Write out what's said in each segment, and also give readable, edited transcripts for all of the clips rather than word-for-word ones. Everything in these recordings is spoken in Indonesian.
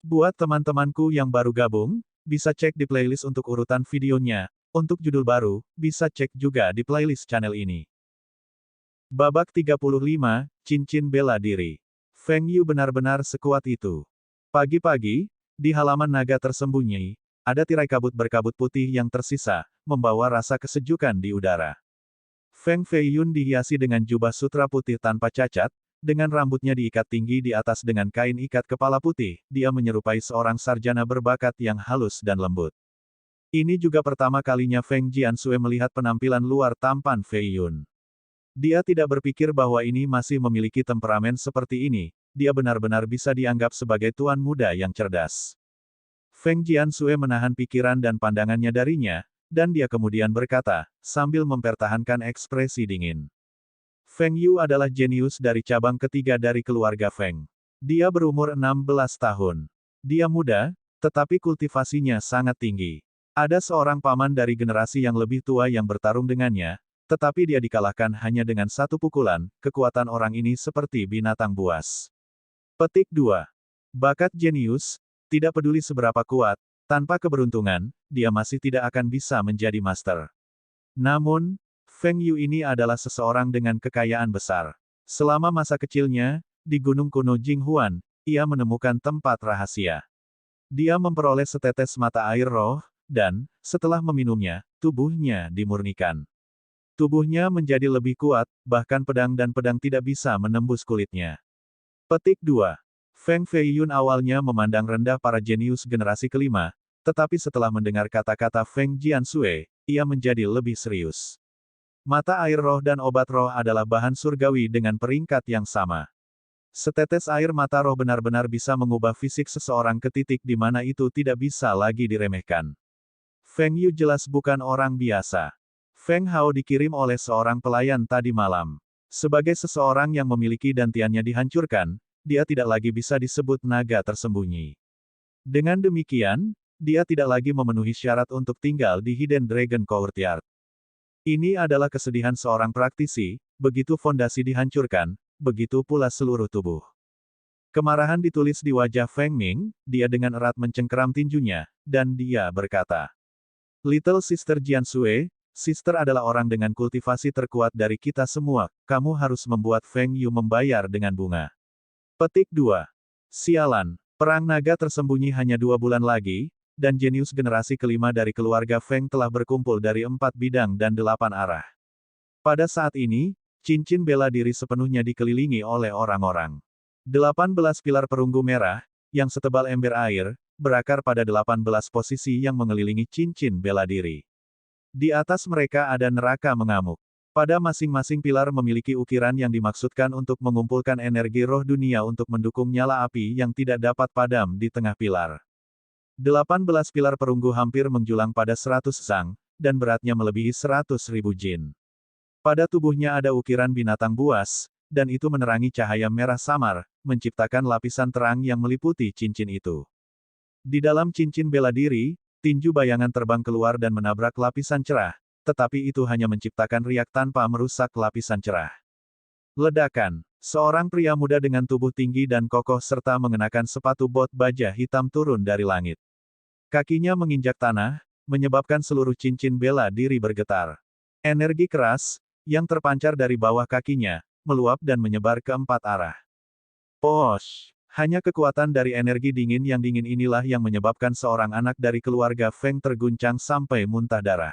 Buat teman-temanku yang baru gabung, bisa cek di playlist untuk urutan videonya. Untuk judul baru, bisa cek juga di playlist channel ini. Babak 35, Cincin Bela Diri. Feng Yu benar-benar sekuat itu. Pagi-pagi, di halaman naga tersembunyi, ada tirai kabut berkabut putih yang tersisa, membawa rasa kesejukan di udara. Feng Feiyun dihiasi dengan jubah sutra putih tanpa cacat, dengan rambutnya diikat tinggi di atas dengan kain ikat kepala putih, dia menyerupai seorang sarjana berbakat yang halus dan lembut. Ini juga pertama kalinya Feng Jiansui melihat penampilan luar tampan Feiyun. Dia tidak berpikir bahwa ini masih memiliki temperamen seperti ini, dia benar-benar bisa dianggap sebagai tuan muda yang cerdas. Feng Jiansui menahan pikiran dan pandangannya darinya, dan dia kemudian berkata, sambil mempertahankan ekspresi dingin. Feng Yu adalah jenius dari cabang ketiga dari keluarga Feng. Dia berumur 16 tahun. Dia muda, tetapi kultivasinya sangat tinggi. Ada seorang paman dari generasi yang lebih tua yang bertarung dengannya, tetapi dia dikalahkan hanya dengan satu pukulan, kekuatan orang ini seperti binatang buas. Petik 2. Bakat jenius, tidak peduli seberapa kuat, tanpa keberuntungan, dia masih tidak akan bisa menjadi master. Namun, Feng Yu ini adalah seseorang dengan kekayaan besar. Selama masa kecilnya, di Gunung Kuno Jinghuan, ia menemukan tempat rahasia. Dia memperoleh setetes mata air roh, dan, setelah meminumnya, tubuhnya dimurnikan. Tubuhnya menjadi lebih kuat, bahkan pedang dan pedang tidak bisa menembus kulitnya. Petik 2. Feng Feiyun awalnya memandang rendah para jenius generasi kelima, tetapi setelah mendengar kata-kata Feng Jiansui, ia menjadi lebih serius. Mata air roh dan obat roh adalah bahan surgawi dengan peringkat yang sama. Setetes air mata roh benar-benar bisa mengubah fisik seseorang ke titik di mana itu tidak bisa lagi diremehkan. Feng Yu jelas bukan orang biasa. Feng Hao dikirim oleh seorang pelayan tadi malam. Sebagai seseorang yang memiliki dantiannya dihancurkan, dia tidak lagi bisa disebut naga tersembunyi. Dengan demikian, dia tidak lagi memenuhi syarat untuk tinggal di Hidden Dragon Courtyard. Ini adalah kesedihan seorang praktisi, begitu fondasi dihancurkan, begitu pula seluruh tubuh. Kemarahan ditulis di wajah Feng Ming, dia dengan erat mencengkeram tinjunya, dan dia berkata, Little Sister Jiansui, Sister adalah orang dengan kultivasi terkuat dari kita semua, kamu harus membuat Feng Yu membayar dengan bunga. Petik 2. Sialan, perang naga tersembunyi hanya 2 bulan lagi, dan jenius generasi kelima dari keluarga Feng telah berkumpul dari 4 bidang dan 8 arah. Pada saat ini, cincin bela diri sepenuhnya dikelilingi oleh orang-orang. 18 pilar perunggu merah, yang setebal ember air, berakar pada 18 posisi yang mengelilingi cincin bela diri. Di atas mereka ada neraka mengamuk. Pada masing-masing pilar memiliki ukiran yang dimaksudkan untuk mengumpulkan energi roh dunia untuk mendukung nyala api yang tidak dapat padam di tengah pilar. 18 pilar perunggu hampir menjulang pada 100 sang, dan beratnya melebihi 100.000 jin. Pada tubuhnya ada ukiran binatang buas, dan itu menerangi cahaya merah samar, menciptakan lapisan terang yang meliputi cincin itu. Di dalam cincin bela diri, tinju bayangan terbang keluar dan menabrak lapisan cerah, tetapi itu hanya menciptakan riak tanpa merusak lapisan cerah. Ledakan. Seorang pria muda dengan tubuh tinggi dan kokoh serta mengenakan sepatu bot baja hitam turun dari langit. Kakinya menginjak tanah, menyebabkan seluruh cincin bela diri bergetar. Energi keras, yang terpancar dari bawah kakinya, meluap dan menyebar ke 4 arah. Posh! Hanya kekuatan dari energi dingin yang dingin inilah yang menyebabkan seorang anak dari keluarga Feng terguncang sampai muntah darah.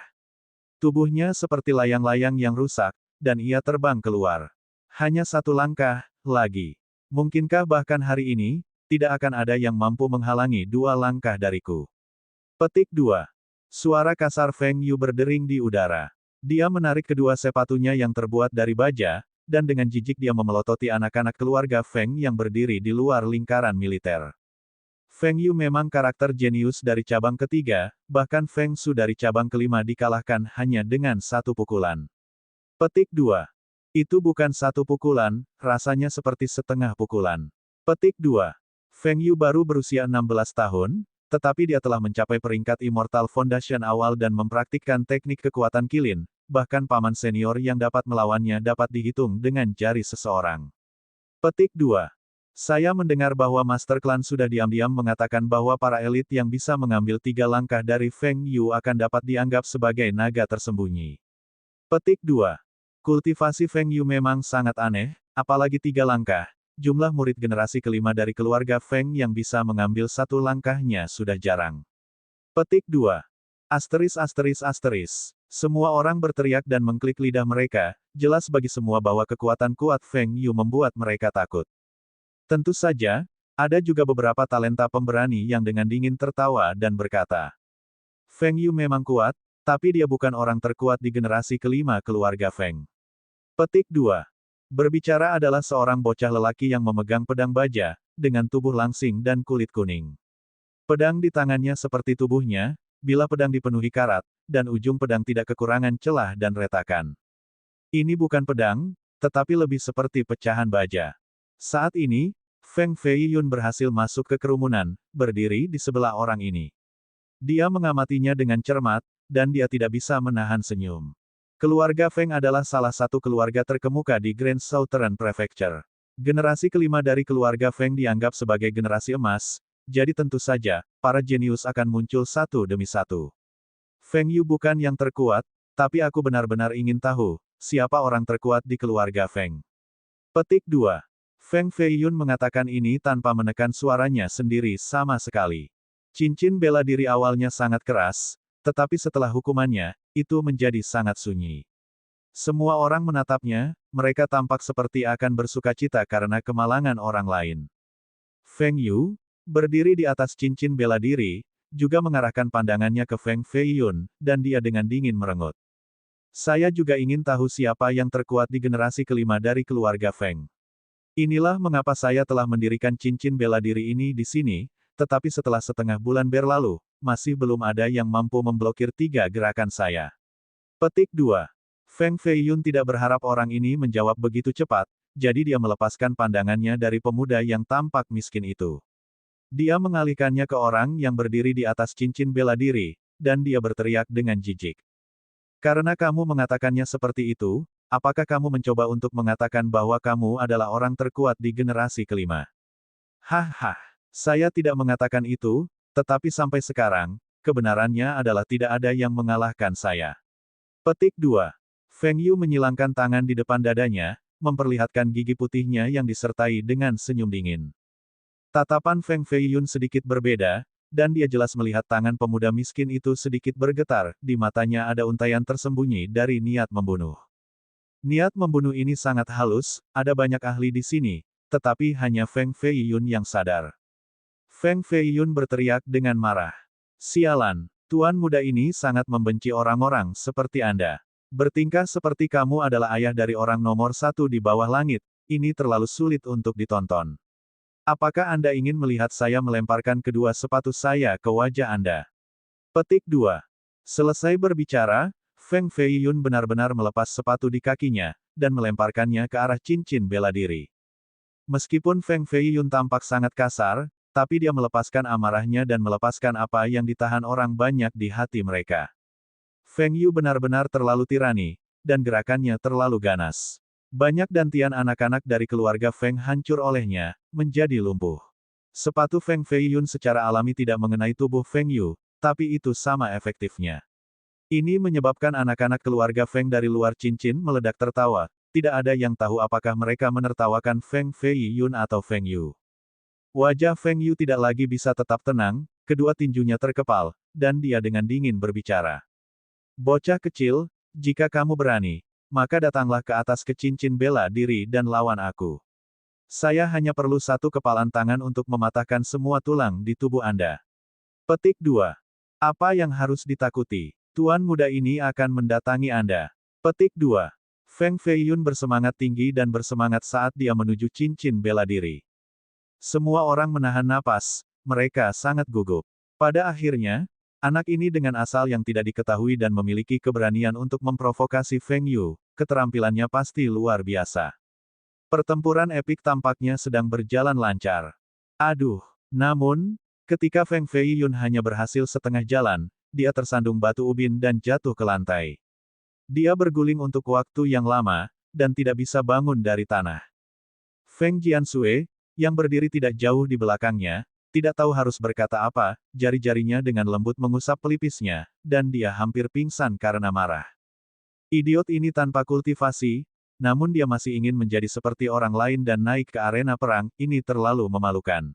Tubuhnya seperti layang-layang yang rusak, dan ia terbang keluar. Hanya 1 langkah lagi. Mungkinkah bahkan hari ini, tidak akan ada yang mampu menghalangi 2 langkah dariku. Petik 2. Suara kasar Feng Yu berdering di udara. Dia menarik kedua sepatunya yang terbuat dari baja, dan dengan jijik dia memelototi anak-anak keluarga Feng yang berdiri di luar lingkaran militer. Feng Yu memang karakter jenius dari cabang ketiga, bahkan Feng Su dari cabang kelima dikalahkan hanya dengan 1 pukulan. Petik 2. Itu bukan 1 pukulan, rasanya seperti setengah pukulan. Petik 2. Feng Yu baru berusia 16 tahun, tetapi dia telah mencapai peringkat Immortal Foundation awal dan mempraktikkan teknik kekuatan kilin, bahkan paman senior yang dapat melawannya dapat dihitung dengan jari seseorang. Petik 2. Saya mendengar bahwa Master Klan sudah diam-diam mengatakan bahwa para elit yang bisa mengambil 3 langkah dari Feng Yu akan dapat dianggap sebagai naga tersembunyi. Petik 2. Kultivasi Feng Yu memang sangat aneh, apalagi 3 langkah. Jumlah murid generasi kelima dari keluarga Feng yang bisa mengambil 1 langkahnya sudah jarang. Petik 2. Asteris asteris asteris. Semua orang berteriak dan mengklik lidah mereka, jelas bagi semua bahwa kekuatan kuat Feng Yu membuat mereka takut. Tentu saja, ada juga beberapa talenta pemberani yang dengan dingin tertawa dan berkata, Feng Yu memang kuat, tapi dia bukan orang terkuat di generasi kelima keluarga Feng. Petik 2. Berbicara adalah seorang bocah lelaki yang memegang pedang baja, dengan tubuh langsing dan kulit kuning. Pedang di tangannya seperti tubuhnya, bila pedang dipenuhi karat, dan ujung pedang tidak kekurangan celah dan retakan. Ini bukan pedang, tetapi lebih seperti pecahan baja. Saat ini, Feng Feiyun berhasil masuk ke kerumunan, berdiri di sebelah orang ini. Dia mengamatinya dengan cermat, dan dia tidak bisa menahan senyum. Keluarga Feng adalah salah satu keluarga terkemuka di Grand Southern Prefecture. Generasi kelima dari keluarga Feng dianggap sebagai generasi emas, jadi tentu saja, para jenius akan muncul satu demi satu. Feng Yu bukan yang terkuat, tapi aku benar-benar ingin tahu, siapa orang terkuat di keluarga Feng. Petik 2. Feng Feiyun mengatakan ini tanpa menekan suaranya sendiri sama sekali. Cincin bela diri awalnya sangat keras, tetapi setelah hukumannya, itu menjadi sangat sunyi. Semua orang menatapnya, mereka tampak seperti akan bersukacita karena kemalangan orang lain. Feng Yu, berdiri di atas cincin bela diri, juga mengarahkan pandangannya ke Feng Feiyun, dan dia dengan dingin merengut. Saya juga ingin tahu siapa yang terkuat di generasi kelima dari keluarga Feng. Inilah mengapa saya telah mendirikan cincin bela diri ini di sini, tetapi setelah setengah bulan berlalu, masih belum ada yang mampu memblokir 3 gerakan saya. Petik 2. Feng Feiyun tidak berharap orang ini menjawab begitu cepat, jadi dia melepaskan pandangannya dari pemuda yang tampak miskin itu. Dia mengalihkannya ke orang yang berdiri di atas cincin bela diri, dan dia berteriak dengan jijik. Karena kamu mengatakannya seperti itu, apakah kamu mencoba untuk mengatakan bahwa kamu adalah orang terkuat di generasi kelima? Hahaha, saya tidak mengatakan itu, tetapi sampai sekarang, kebenarannya adalah tidak ada yang mengalahkan saya. Petik 2. Feng Yu menyilangkan tangan di depan dadanya, memperlihatkan gigi putihnya yang disertai dengan senyum dingin. Tatapan Feng Feiyun sedikit berbeda, dan dia jelas melihat tangan pemuda miskin itu sedikit bergetar, di matanya ada untaian tersembunyi dari niat membunuh. Niat membunuh ini sangat halus, ada banyak ahli di sini, tetapi hanya Feng Feiyun yang sadar. Feng Feiyun berteriak dengan marah. Sialan, tuan muda ini sangat membenci orang-orang seperti Anda. Bertingkah seperti kamu adalah ayah dari orang nomor 1 di bawah langit, ini terlalu sulit untuk ditonton. Apakah Anda ingin melihat saya melemparkan kedua sepatu saya ke wajah Anda? Petik 2. Selesai berbicara, Feng Feiyun benar-benar melepas sepatu di kakinya, dan melemparkannya ke arah cincin bela diri. Meskipun Feng Feiyun tampak sangat kasar, tapi dia melepaskan amarahnya dan melepaskan apa yang ditahan orang banyak di hati mereka. Feng Yu benar-benar terlalu tirani, dan gerakannya terlalu ganas. Banyak dantian anak-anak dari keluarga Feng hancur olehnya, menjadi lumpuh. Sepatu Feng Feiyun secara alami tidak mengenai tubuh Feng Yu, tapi itu sama efektifnya. Ini menyebabkan anak-anak keluarga Feng dari luar cincin meledak tertawa, tidak ada yang tahu apakah mereka menertawakan Feng Feiyun atau Feng Yu. Wajah Feng Yu tidak lagi bisa tetap tenang, kedua tinjunya terkepal, dan dia dengan dingin berbicara. Bocah kecil, jika kamu berani, maka datanglah ke atas ke cincin bela diri dan lawan aku. Saya hanya perlu 1 kepalan tangan untuk mematahkan semua tulang di tubuh Anda. Petik 2. Apa yang harus ditakuti? Tuan muda ini akan mendatangi Anda. Petik 2. Feng Feiyun bersemangat tinggi dan bersemangat saat dia menuju cincin bela diri. Semua orang menahan napas, mereka sangat gugup. Pada akhirnya, anak ini dengan asal yang tidak diketahui dan memiliki keberanian untuk memprovokasi Feng Yu, keterampilannya pasti luar biasa. Pertempuran epik tampaknya sedang berjalan lancar. Aduh, namun, ketika Feng Feiyun hanya berhasil setengah jalan, dia tersandung batu ubin dan jatuh ke lantai. Dia berguling untuk waktu yang lama, dan tidak bisa bangun dari tanah. Feng Jiansui, yang berdiri tidak jauh di belakangnya, tidak tahu harus berkata apa, jari-jarinya dengan lembut mengusap pelipisnya, dan dia hampir pingsan karena marah. Idiot ini tanpa kultivasi, namun dia masih ingin menjadi seperti orang lain dan naik ke arena perang, ini terlalu memalukan.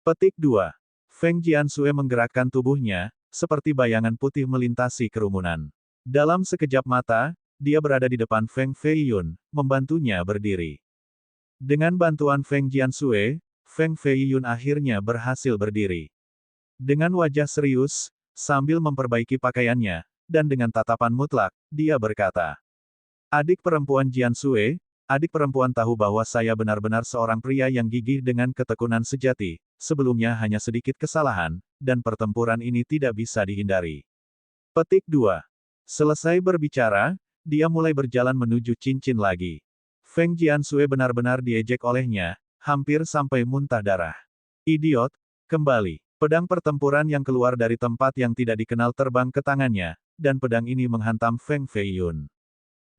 Petik 2. Feng Jianxue menggerakkan tubuhnya, seperti bayangan putih melintasi kerumunan. Dalam sekejap mata, dia berada di depan Feng Feiyun, membantunya berdiri. Dengan bantuan Feng Jianxue, Feng Feiyun akhirnya berhasil berdiri. Dengan wajah serius, sambil memperbaiki pakaiannya, dan dengan tatapan mutlak, dia berkata, "Adik perempuan Jianxue, adik perempuan tahu bahwa saya benar-benar seorang pria yang gigih dengan ketekunan sejati, sebelumnya hanya sedikit kesalahan, dan pertempuran ini tidak bisa dihindari." Petik 2. Selesai berbicara, dia mulai berjalan menuju cincin lagi. Feng Jianxue benar-benar diejek olehnya, hampir sampai muntah darah. Idiot, kembali. Pedang pertempuran yang keluar dari tempat yang tidak dikenal terbang ke tangannya, dan pedang ini menghantam Feng Feiyun.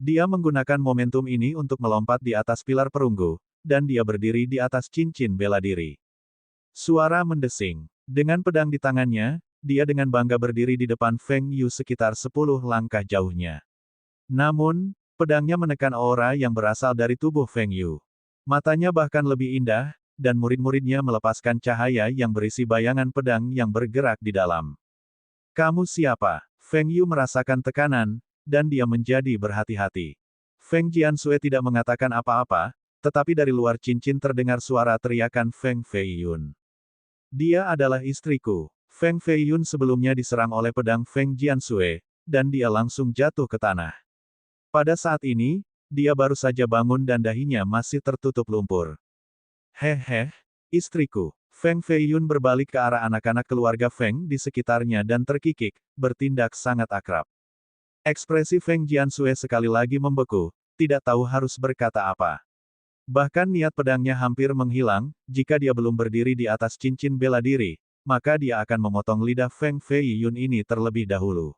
Dia menggunakan momentum ini untuk melompat di atas pilar perunggu, dan dia berdiri di atas cincin bela diri. Suara mendesing. Dengan pedang di tangannya, dia dengan bangga berdiri di depan Feng Yu sekitar 10 langkah jauhnya. Namun, pedangnya menekan aura yang berasal dari tubuh Feng Yu. Matanya bahkan lebih indah, dan murid-muridnya melepaskan cahaya yang berisi bayangan pedang yang bergerak di dalam. "Kamu siapa?" Feng Yu merasakan tekanan, dan dia menjadi berhati-hati. Feng Jianxue tidak mengatakan apa-apa, tetapi dari luar cincin terdengar suara teriakan Feng Feiyun. "Dia adalah istriku." Feng Feiyun sebelumnya diserang oleh pedang Feng Jianxue, dan dia langsung jatuh ke tanah. Pada saat ini, dia baru saja bangun dan dahinya masih tertutup lumpur. "Hehe, istriku." Feng Feiyun berbalik ke arah anak-anak keluarga Feng di sekitarnya dan terkikik, bertindak sangat akrab. Ekspresi Feng Jianxue sekali lagi membeku, tidak tahu harus berkata apa. Bahkan niat pedangnya hampir menghilang, jika dia belum berdiri di atas cincin bela diri, maka dia akan memotong lidah Feng Feiyun ini terlebih dahulu.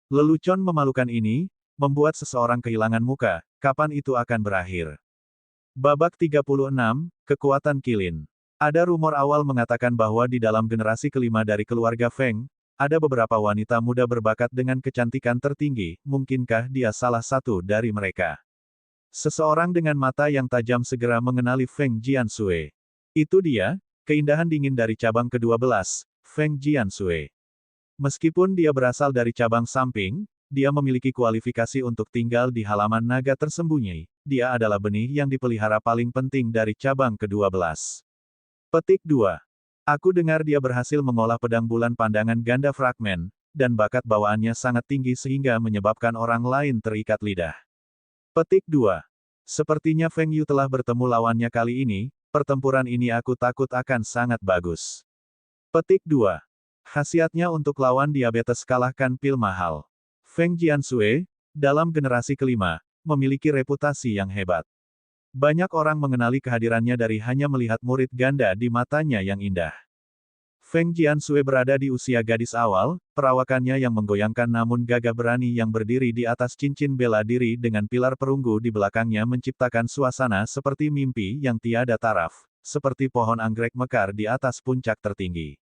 Lelucon memalukan ini, membuat seseorang kehilangan muka, kapan itu akan berakhir? Babak 36, Kekuatan Kilin. Ada rumor awal mengatakan bahwa di dalam generasi kelima dari keluarga Feng, ada beberapa wanita muda berbakat dengan kecantikan tertinggi, mungkinkah dia salah satu dari mereka? Seseorang dengan mata yang tajam segera mengenali Feng Jianxue. Itu dia, keindahan dingin dari cabang ke-12, Feng Jianxue. Meskipun dia berasal dari cabang samping, dia memiliki kualifikasi untuk tinggal di halaman naga tersembunyi. Dia adalah benih yang dipelihara paling penting dari cabang ke-12. Petik 2. Aku dengar dia berhasil mengolah pedang bulan pandangan ganda fragmen, dan bakat bawaannya sangat tinggi sehingga menyebabkan orang lain terikat lidah. Petik 2. Sepertinya Feng Yu telah bertemu lawannya kali ini, pertempuran ini aku takut akan sangat bagus. Petik 2. Khasiatnya untuk lawan diabetes kalahkan pil mahal. Feng Jianxue, dalam generasi kelima, memiliki reputasi yang hebat. Banyak orang mengenali kehadirannya dari hanya melihat murid ganda di matanya yang indah. Feng Jianxue berada di usia gadis awal, perawakannya yang menggoyangkan namun gagah berani yang berdiri di atas cincin bela diri dengan pilar perunggu di belakangnya menciptakan suasana seperti mimpi yang tiada taraf, seperti pohon anggrek mekar di atas puncak tertinggi.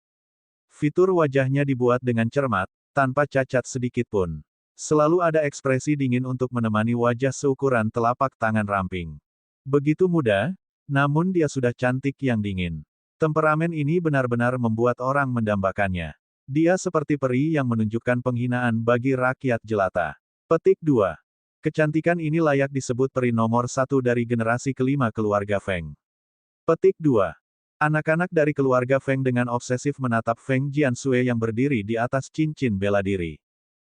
Fitur wajahnya dibuat dengan cermat, tanpa cacat sedikit pun. Selalu ada ekspresi dingin untuk menemani wajah seukuran telapak tangan ramping. Begitu muda, namun dia sudah cantik yang dingin. Temperamen ini benar-benar membuat orang mendambakannya. Dia seperti peri yang menunjukkan penghinaan bagi rakyat jelata. Petik 2. Kecantikan ini layak disebut peri nomor 1 dari generasi kelima keluarga Feng. Petik 2. Anak-anak dari keluarga Feng dengan obsesif menatap Feng Jianxue yang berdiri di atas cincin bela diri.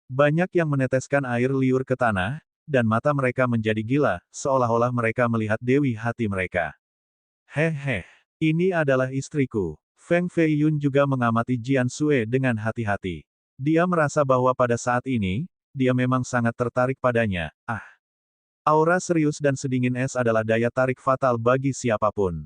Banyak yang meneteskan air liur ke tanah, dan mata mereka menjadi gila, seolah-olah mereka melihat dewi hati mereka. "Hehe, ini adalah istriku." Feng Feiyun juga mengamati Jianxue dengan hati-hati. Dia merasa bahwa pada saat ini, dia memang sangat tertarik padanya. Aura serius dan sedingin es adalah daya tarik fatal bagi siapapun.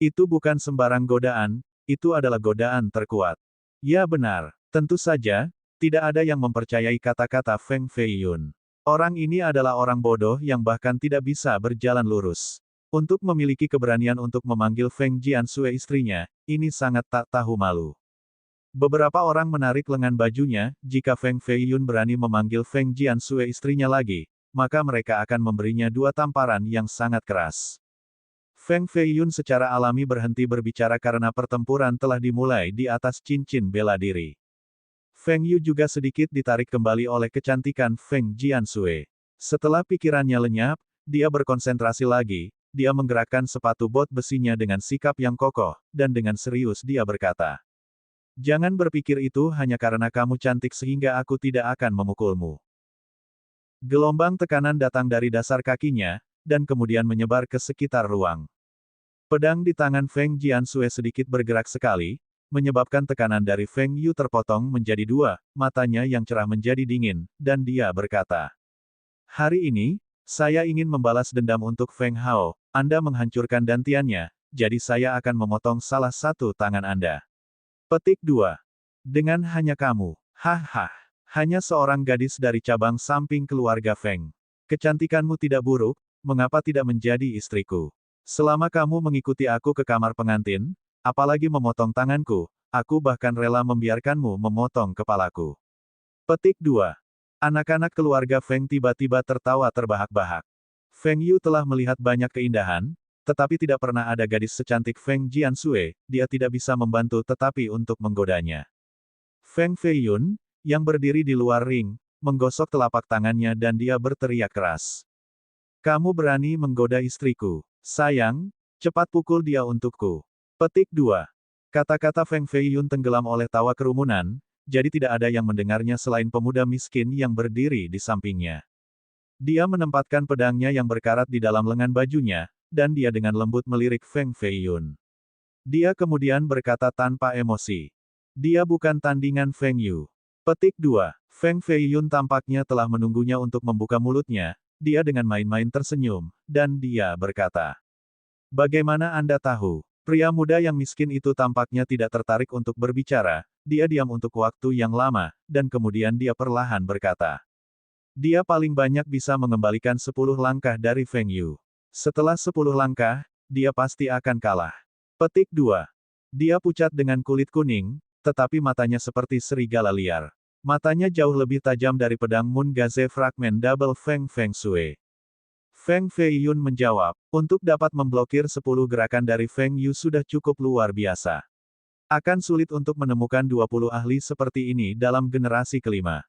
Itu bukan sembarang godaan, itu adalah godaan terkuat. Ya benar, tentu saja, tidak ada yang mempercayai kata-kata Feng Feiyun. Orang ini adalah orang bodoh yang bahkan tidak bisa berjalan lurus. Untuk memiliki keberanian untuk memanggil Feng Jiansui istrinya, ini sangat tak tahu malu. Beberapa orang menarik lengan bajunya, jika Feng Feiyun berani memanggil Feng Jiansui istrinya lagi, maka mereka akan memberinya 2 tamparan yang sangat keras. Feng Feiyun secara alami berhenti berbicara karena pertempuran telah dimulai di atas cincin bela diri. Feng Yu juga sedikit ditarik kembali oleh kecantikan Feng Jiansui. Setelah pikirannya lenyap, dia berkonsentrasi lagi. Dia menggerakkan sepatu bot besinya dengan sikap yang kokoh, dan dengan serius dia berkata, "Jangan berpikir itu hanya karena kamu cantik sehingga aku tidak akan memukulmu." Gelombang tekanan datang dari dasar kakinya, dan kemudian menyebar ke sekitar ruang. Pedang di tangan Feng Jiansui sedikit bergerak sekali, menyebabkan tekanan dari Feng Yu terpotong menjadi 2, matanya yang cerah menjadi dingin, dan dia berkata, "Hari ini, saya ingin membalas dendam untuk Feng Hao. Anda menghancurkan dantiannya, jadi saya akan memotong salah satu tangan Anda." Petik 2. Dengan hanya kamu. Haha. Hanya seorang gadis dari cabang samping keluarga Feng. Kecantikanmu tidak buruk, mengapa tidak menjadi istriku? Selama kamu mengikuti aku ke kamar pengantin, apalagi memotong tanganku, aku bahkan rela membiarkanmu memotong kepalaku. Petik 2. Anak-anak keluarga Feng tiba-tiba tertawa terbahak-bahak. Feng Yu telah melihat banyak keindahan, tetapi tidak pernah ada gadis secantik Feng Jiansui, dia tidak bisa membantu tetapi untuk menggodanya. Feng Feiyun, yang berdiri di luar ring, menggosok telapak tangannya dan dia berteriak keras. "Kamu berani menggoda istriku? Sayang, cepat pukul dia untukku." Petik 2. Kata-kata Feng Feiyun tenggelam oleh tawa kerumunan, jadi tidak ada yang mendengarnya selain pemuda miskin yang berdiri di sampingnya. Dia menempatkan pedangnya yang berkarat di dalam lengan bajunya, dan dia dengan lembut melirik Feng Feiyun. Dia kemudian berkata tanpa emosi, "Dia bukan tandingan Feng Yu." Petik 2. Feng Feiyun tampaknya telah menunggunya untuk membuka mulutnya, dia dengan main-main tersenyum, dan dia berkata, "Bagaimana Anda tahu?" Pria muda yang miskin itu tampaknya tidak tertarik untuk berbicara, dia diam untuk waktu yang lama, dan kemudian dia perlahan berkata, "Dia paling banyak bisa mengembalikan 10 langkah dari Feng Yu. Setelah 10 langkah, dia pasti akan kalah." Petik 2. Dia pucat dengan kulit kuning, tetapi matanya seperti serigala liar. Matanya jauh lebih tajam dari pedang Moon Gaze Fragment Double Feng Feng Shui. Feng Feiyun menjawab, "Untuk dapat memblokir 10 gerakan dari Feng Yu sudah cukup luar biasa. Akan sulit untuk menemukan 20 ahli seperti ini dalam generasi kelima."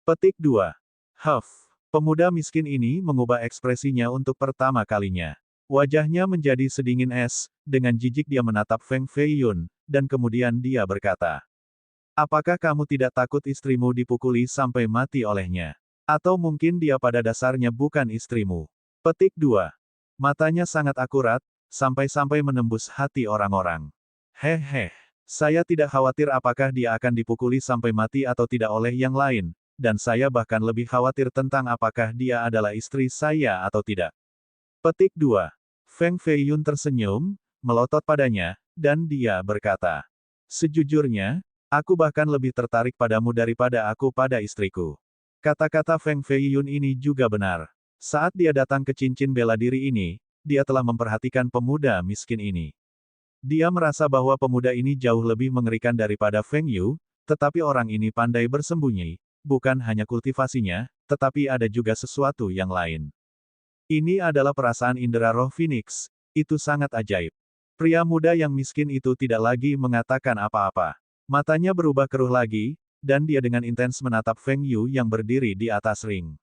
Petik 2. Huff. Pemuda miskin ini mengubah ekspresinya untuk pertama kalinya. Wajahnya menjadi sedingin es, dengan jijik dia menatap Feng Feiyun, dan kemudian dia berkata, "Apakah kamu tidak takut istrimu dipukuli sampai mati olehnya? Atau mungkin dia pada dasarnya bukan istrimu?" Petik 2. Matanya sangat akurat, sampai-sampai menembus hati orang-orang. "Hehe. Saya tidak khawatir apakah dia akan dipukuli sampai mati atau tidak oleh yang lain. Dan saya bahkan lebih khawatir tentang apakah dia adalah istri saya atau tidak." Petik 2. Feng Feiyun tersenyum, melotot padanya, dan dia berkata, "Sejujurnya, aku bahkan lebih tertarik padamu daripada aku pada istriku." Kata-kata Feng Feiyun ini juga benar. Saat dia datang ke cincin bela diri ini, dia telah memperhatikan pemuda miskin ini. Dia merasa bahwa pemuda ini jauh lebih mengerikan daripada Feng Yu, tetapi orang ini pandai bersembunyi. Bukan hanya kultivasinya, tetapi ada juga sesuatu yang lain. Ini adalah perasaan indera roh Phoenix. Itu sangat ajaib. Pria muda yang miskin itu tidak lagi mengatakan apa-apa. Matanya berubah keruh lagi, dan dia dengan intens menatap Feng Yu yang berdiri di atas ring.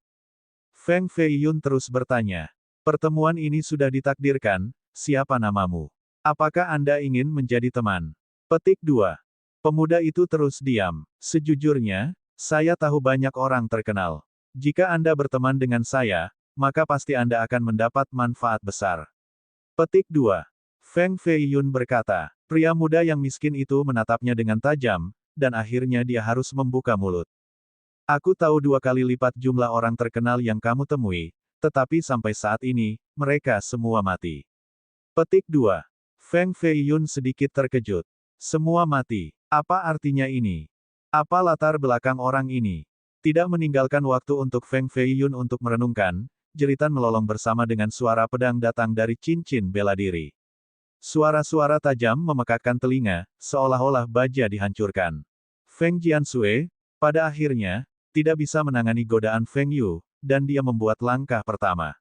Feng Feiyun terus bertanya, "Pertemuan ini sudah ditakdirkan, siapa namamu? Apakah Anda ingin menjadi teman?" Petik 2. Pemuda itu terus diam. "Sejujurnya, saya tahu banyak orang terkenal. Jika Anda berteman dengan saya, maka pasti Anda akan mendapat manfaat besar." Petik 2. Feng Feiyun berkata, pria muda yang miskin itu menatapnya dengan tajam, dan akhirnya dia harus membuka mulut. "Aku tahu 2 kali lipat jumlah orang terkenal yang kamu temui, tetapi sampai saat ini, mereka semua mati." Petik 2. Feng Feiyun sedikit terkejut. Semua mati. Apa artinya ini? Apa latar belakang orang ini? Tidak meninggalkan waktu untuk Feng Feiyun untuk merenungkan, jeritan melolong bersama dengan suara pedang datang dari cincin bela diri. Suara-suara tajam memekakkan telinga, seolah-olah baja dihancurkan. Feng Jiansui, pada akhirnya, tidak bisa menangani godaan Feng Yu, dan dia membuat langkah pertama.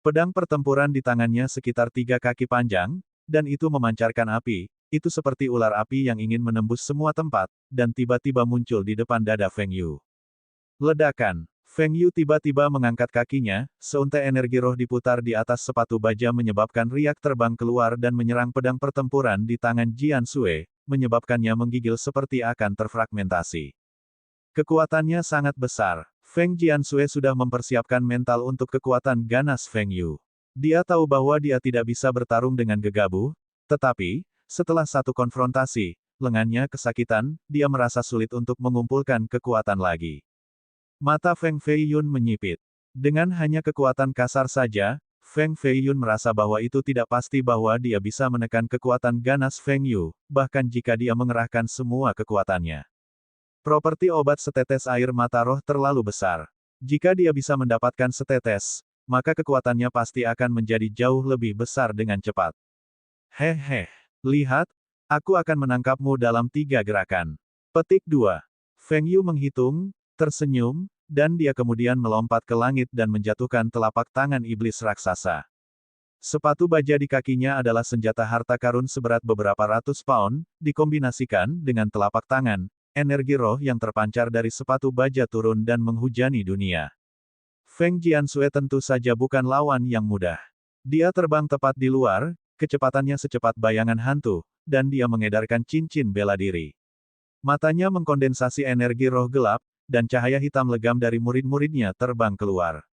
Pedang pertempuran di tangannya sekitar 3 kaki panjang, dan itu memancarkan api, itu seperti ular api yang ingin menembus semua tempat, dan tiba-tiba muncul di depan dada Feng Yu. Ledakan. Feng Yu tiba-tiba mengangkat kakinya, seuntai energi roh diputar di atas sepatu baja menyebabkan riak terbang keluar dan menyerang pedang pertempuran di tangan Jian Sui, menyebabkannya menggigil seperti akan terfragmentasi. Kekuatannya sangat besar. Feng Jiansui sudah mempersiapkan mental untuk kekuatan ganas Feng Yu. Dia tahu bahwa dia tidak bisa bertarung dengan gegabah, tetapi, setelah satu konfrontasi, lengannya kesakitan, dia merasa sulit untuk mengumpulkan kekuatan lagi. Mata Feng Feiyun menyipit. Dengan hanya kekuatan kasar saja, Feng Feiyun merasa bahwa itu tidak pasti bahwa dia bisa menekan kekuatan ganas Feng Yu, bahkan jika dia mengerahkan semua kekuatannya. Properti obat setetes air mata roh terlalu besar. Jika dia bisa mendapatkan setetes, maka kekuatannya pasti akan menjadi jauh lebih besar dengan cepat. Hehe, lihat, aku akan menangkapmu dalam 3 gerakan. Petik 2. Feng Yu menghitung, tersenyum, dan dia kemudian melompat ke langit dan menjatuhkan telapak tangan iblis raksasa. Sepatu baja di kakinya adalah senjata harta karun seberat beberapa ratus pound, dikombinasikan dengan telapak tangan, energi roh yang terpancar dari sepatu baja turun dan menghujani dunia. Feng Jiansui tentu saja bukan lawan yang mudah. Dia terbang tepat di luar, kecepatannya secepat bayangan hantu, dan dia mengedarkan cincin bela diri. Matanya mengkondensasi energi roh gelap, dan cahaya hitam legam dari murid-muridnya terbang keluar.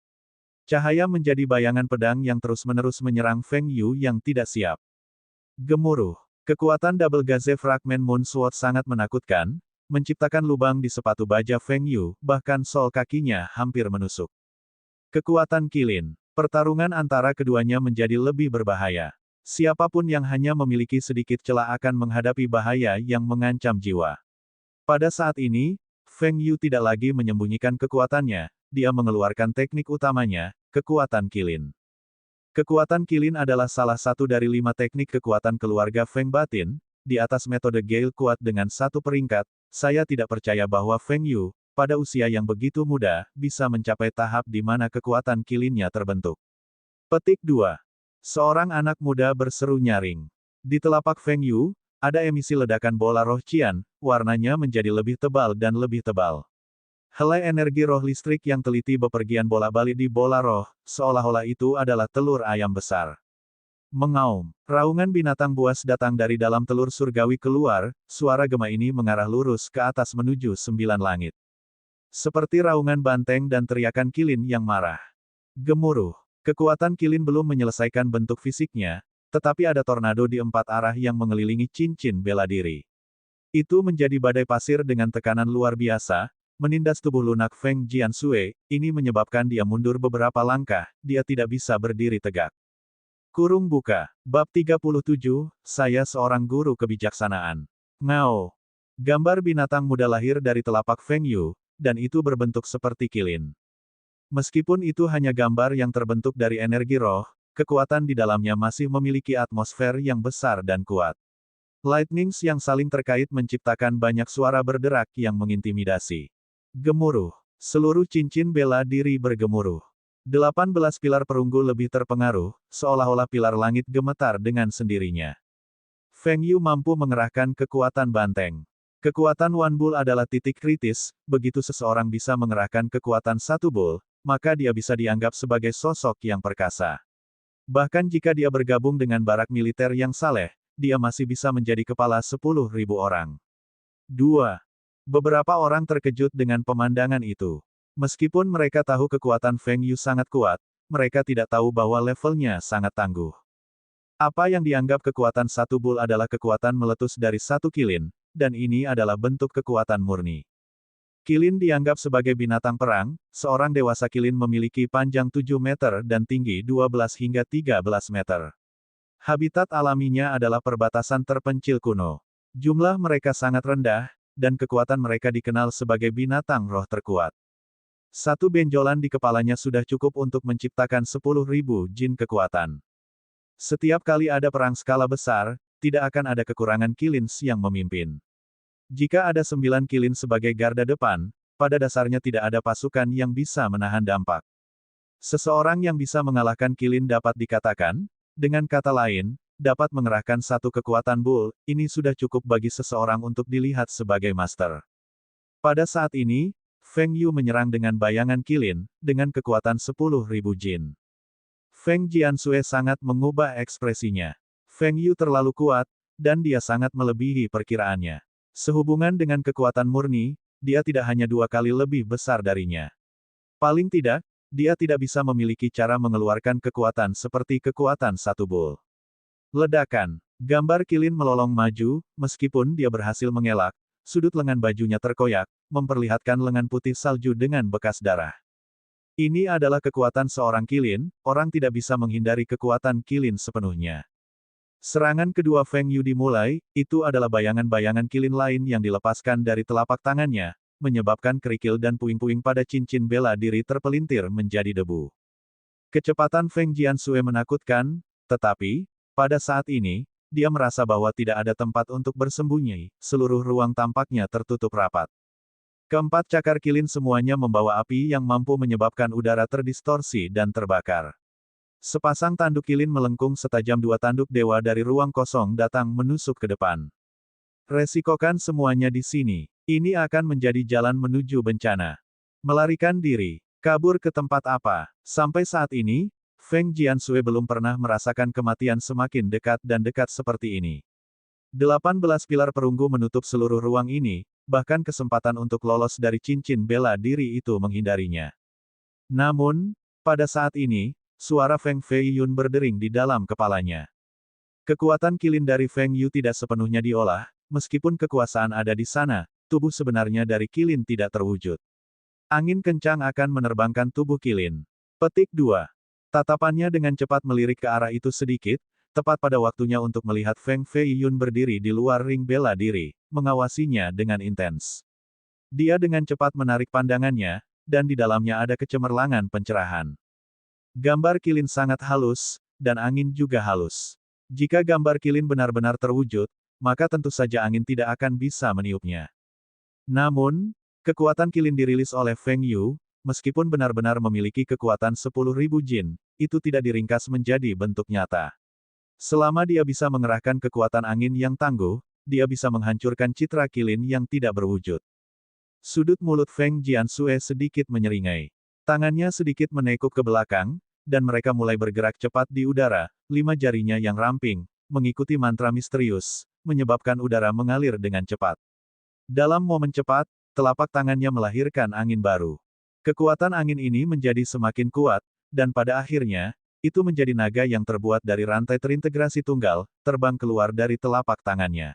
Cahaya menjadi bayangan pedang yang terus-menerus menyerang Feng Yu yang tidak siap. Gemuruh. Kekuatan Double Gaze Fragment Moon Sword sangat menakutkan, menciptakan lubang di sepatu baja Feng Yu, bahkan sol kakinya hampir menusuk. Kekuatan Kilin. Pertarungan antara keduanya menjadi lebih berbahaya. Siapapun yang hanya memiliki sedikit celah akan menghadapi bahaya yang mengancam jiwa. Pada saat ini, Feng Yu tidak lagi menyembunyikan kekuatannya, dia mengeluarkan teknik utamanya, kekuatan Kilin. Kekuatan Kilin adalah salah satu dari 5 teknik kekuatan keluarga Feng Batin, di atas metode Gale kuat dengan 1 peringkat, saya tidak percaya bahwa Feng Yu, pada usia yang begitu muda, bisa mencapai tahap di mana kekuatan Kilinnya terbentuk. Petik 2. Seorang anak muda berseru nyaring. Di telapak Feng Yu, ada emisi ledakan bola roh Qian, warnanya menjadi lebih tebal dan lebih tebal. Helai energi roh listrik yang teliti bepergian bola-balik di bola roh, seolah-olah itu adalah telur ayam besar. Mengaum. Raungan binatang buas datang dari dalam telur surgawi keluar, suara gema ini mengarah lurus ke atas menuju 9 langit. Seperti raungan banteng dan teriakan Kilin yang marah. Gemuruh. Kekuatan Kilin belum menyelesaikan bentuk fisiknya, tetapi ada tornado di 4 arah yang mengelilingi cincin bela diri. Itu menjadi badai pasir dengan tekanan luar biasa, menindas tubuh lunak Feng Jiansui, ini menyebabkan dia mundur beberapa langkah, dia tidak bisa berdiri tegak. Kurung buka. Bab 37, saya seorang guru kebijaksanaan. Ngao. Gambar binatang muda lahir dari telapak Feng Yu, dan itu berbentuk seperti Kilin. Meskipun itu hanya gambar yang terbentuk dari energi roh, kekuatan di dalamnya masih memiliki atmosfer yang besar dan kuat. Lightnings yang saling terkait menciptakan banyak suara berderak yang mengintimidasi. Gemuruh. Seluruh cincin bela diri bergemuruh. 18 pilar perunggu lebih terpengaruh, seolah-olah pilar langit gemetar dengan sendirinya. Feng Yu mampu mengerahkan kekuatan banteng. Kekuatan One Bull adalah titik kritis, begitu seseorang bisa mengerahkan kekuatan 1 bull, maka dia bisa dianggap sebagai sosok yang perkasa. Bahkan jika dia bergabung dengan barak militer yang saleh, dia masih bisa menjadi kepala 10.000 orang. 2. Beberapa orang terkejut dengan pemandangan itu. Meskipun mereka tahu kekuatan Feng Yu sangat kuat, mereka tidak tahu bahwa levelnya sangat tangguh. Apa yang dianggap kekuatan 1 bull adalah kekuatan meletus dari 1 Kilin, dan ini adalah bentuk kekuatan murni. Kilin dianggap sebagai binatang perang, seorang dewasa Kilin memiliki panjang 7 meter dan tinggi 12 hingga 13 meter. Habitat alaminya adalah perbatasan terpencil kuno. Jumlah mereka sangat rendah, dan kekuatan mereka dikenal sebagai binatang roh terkuat. Satu benjolan di kepalanya sudah cukup untuk menciptakan 10.000 jin kekuatan. Setiap kali ada perang skala besar, tidak akan ada kekurangan Killins yang memimpin. Jika ada 9 Killin sebagai garda depan, pada dasarnya tidak ada pasukan yang bisa menahan dampak. Seseorang yang bisa mengalahkan Killin dapat dikatakan, dengan kata lain, dapat mengerahkan satu kekuatan Bull, ini sudah cukup bagi seseorang untuk dilihat sebagai master. Pada saat ini, Feng Yu menyerang dengan bayangan Killin, dengan kekuatan 10.000 jin. Feng Jiansui sangat mengubah ekspresinya. Feng Yu terlalu kuat, dan dia sangat melebihi perkiraannya. Sehubungan dengan kekuatan murni, dia tidak hanya 2 kali lebih besar darinya. Paling tidak, dia tidak bisa memiliki cara mengeluarkan kekuatan seperti kekuatan satu Bull. Ledakan. Gambar Killin melolong maju, meskipun dia berhasil mengelak, sudut lengan bajunya terkoyak, memperlihatkan lengan putih salju dengan bekas darah. Ini adalah kekuatan seorang Killin, orang tidak bisa menghindari kekuatan Killin sepenuhnya. Serangan kedua Feng Yu dimulai, itu adalah bayangan-bayangan Killin lain yang dilepaskan dari telapak tangannya, menyebabkan kerikil dan puing-puing pada cincin bela diri terpelintir menjadi debu. Kecepatan Feng Jiansui menakutkan, tetapi, pada saat ini, dia merasa bahwa tidak ada tempat untuk bersembunyi, seluruh ruang tampaknya tertutup rapat. Keempat cakar Killin semuanya membawa api yang mampu menyebabkan udara terdistorsi dan terbakar. Sepasang tanduk Killin melengkung setajam 2 tanduk dewa dari ruang kosong datang menusuk ke depan. Resikokan semuanya di sini. Ini akan menjadi jalan menuju bencana. Melarikan diri. Kabur ke tempat apa? Sampai saat ini, Feng Jiansui belum pernah merasakan kematian semakin dekat dan dekat seperti ini. 18 pilar perunggu menutup seluruh ruang ini, bahkan kesempatan untuk lolos dari cincin bela diri itu menghindarinya. Namun, pada saat ini, suara Feng Fei Yun berdering di dalam kepalanya. Kekuatan Killin dari Feng Yu tidak sepenuhnya diolah, meskipun kekuasaan ada di sana, tubuh sebenarnya dari Killin tidak terwujud. Angin kencang akan menerbangkan tubuh Killin. Petik 2. Tatapannya dengan cepat melirik ke arah itu sedikit, tepat pada waktunya untuk melihat Feng Fei Yun berdiri di luar ring bela diri, mengawasinya dengan intens. Dia dengan cepat menarik pandangannya, dan di dalamnya ada kecemerlangan pencerahan. Gambar Killin sangat halus, dan angin juga halus. Jika gambar Killin benar-benar terwujud, maka tentu saja angin tidak akan bisa meniupnya. Namun, kekuatan Killin dirilis oleh Feng Yu, meskipun benar-benar memiliki kekuatan 10.000 jin, itu tidak diringkas menjadi bentuk nyata. Selama dia bisa mengerahkan kekuatan angin yang tangguh, dia bisa menghancurkan citra Killin yang tidak berwujud. Sudut mulut Feng Jiansui sedikit menyeringai. Tangannya sedikit menekuk ke belakang, dan mereka mulai bergerak cepat di udara, 5 jarinya yang ramping, mengikuti mantra misterius, menyebabkan udara mengalir dengan cepat. Dalam momen cepat, telapak tangannya melahirkan angin baru. Kekuatan angin ini menjadi semakin kuat, dan pada akhirnya, itu menjadi naga yang terbuat dari rantai terintegrasi tunggal, terbang keluar dari telapak tangannya.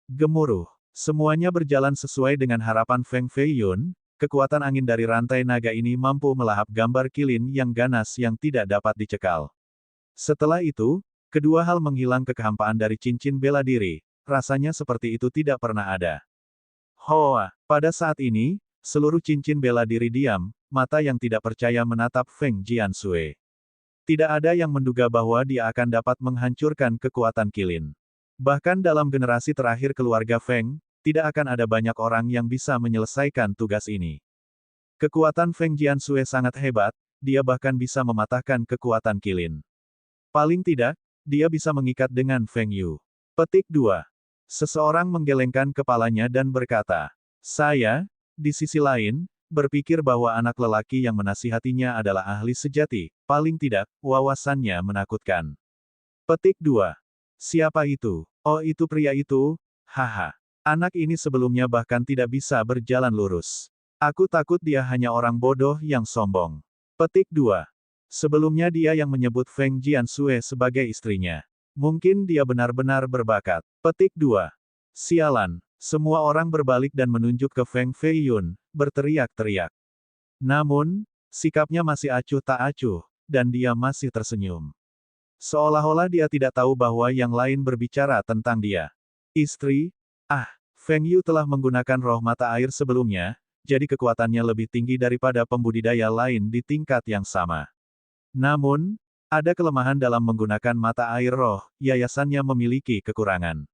Gemuruh. Semuanya berjalan sesuai dengan harapan Feng Fei Yun, kekuatan angin dari rantai naga ini mampu melahap gambar Killin yang ganas yang tidak dapat dicekal. Setelah itu, kedua hal menghilang kehampaan dari cincin bela diri, rasanya seperti itu tidak pernah ada. Hoa, pada saat ini, seluruh cincin bela diri diam, mata yang tidak percaya menatap Feng Jiansui. Tidak ada yang menduga bahwa dia akan dapat menghancurkan kekuatan Killin. Bahkan dalam generasi terakhir keluarga Feng, tidak akan ada banyak orang yang bisa menyelesaikan tugas ini. Kekuatan Feng Jiansui sangat hebat, dia bahkan bisa mematahkan kekuatan Killin. Paling tidak, dia bisa mengikat dengan Feng Yu. Petik 2. Seseorang menggelengkan kepalanya dan berkata, "Saya, di sisi lain, berpikir bahwa anak lelaki yang menasihatinya adalah ahli sejati, paling tidak, wawasannya menakutkan." Petik 2. Siapa itu? Oh, itu pria itu, haha. Anak ini sebelumnya bahkan tidak bisa berjalan lurus. Aku takut dia hanya orang bodoh yang sombong. Petik 2. Sebelumnya dia yang menyebut Feng Jiansui sebagai istrinya. Mungkin dia benar-benar berbakat. Petik 2. Sialan. Semua orang berbalik dan menunjuk ke Feng Fei Yun, berteriak-teriak. Namun, sikapnya masih acuh tak acuh, dan dia masih tersenyum. Seolah-olah dia tidak tahu bahwa yang lain berbicara tentang dia. Istri? Ah, Feng Yu telah menggunakan roh mata air sebelumnya, jadi kekuatannya lebih tinggi daripada pembudidaya lain di tingkat yang sama. Namun, ada kelemahan dalam menggunakan mata air roh, yayasannya memiliki kekurangan.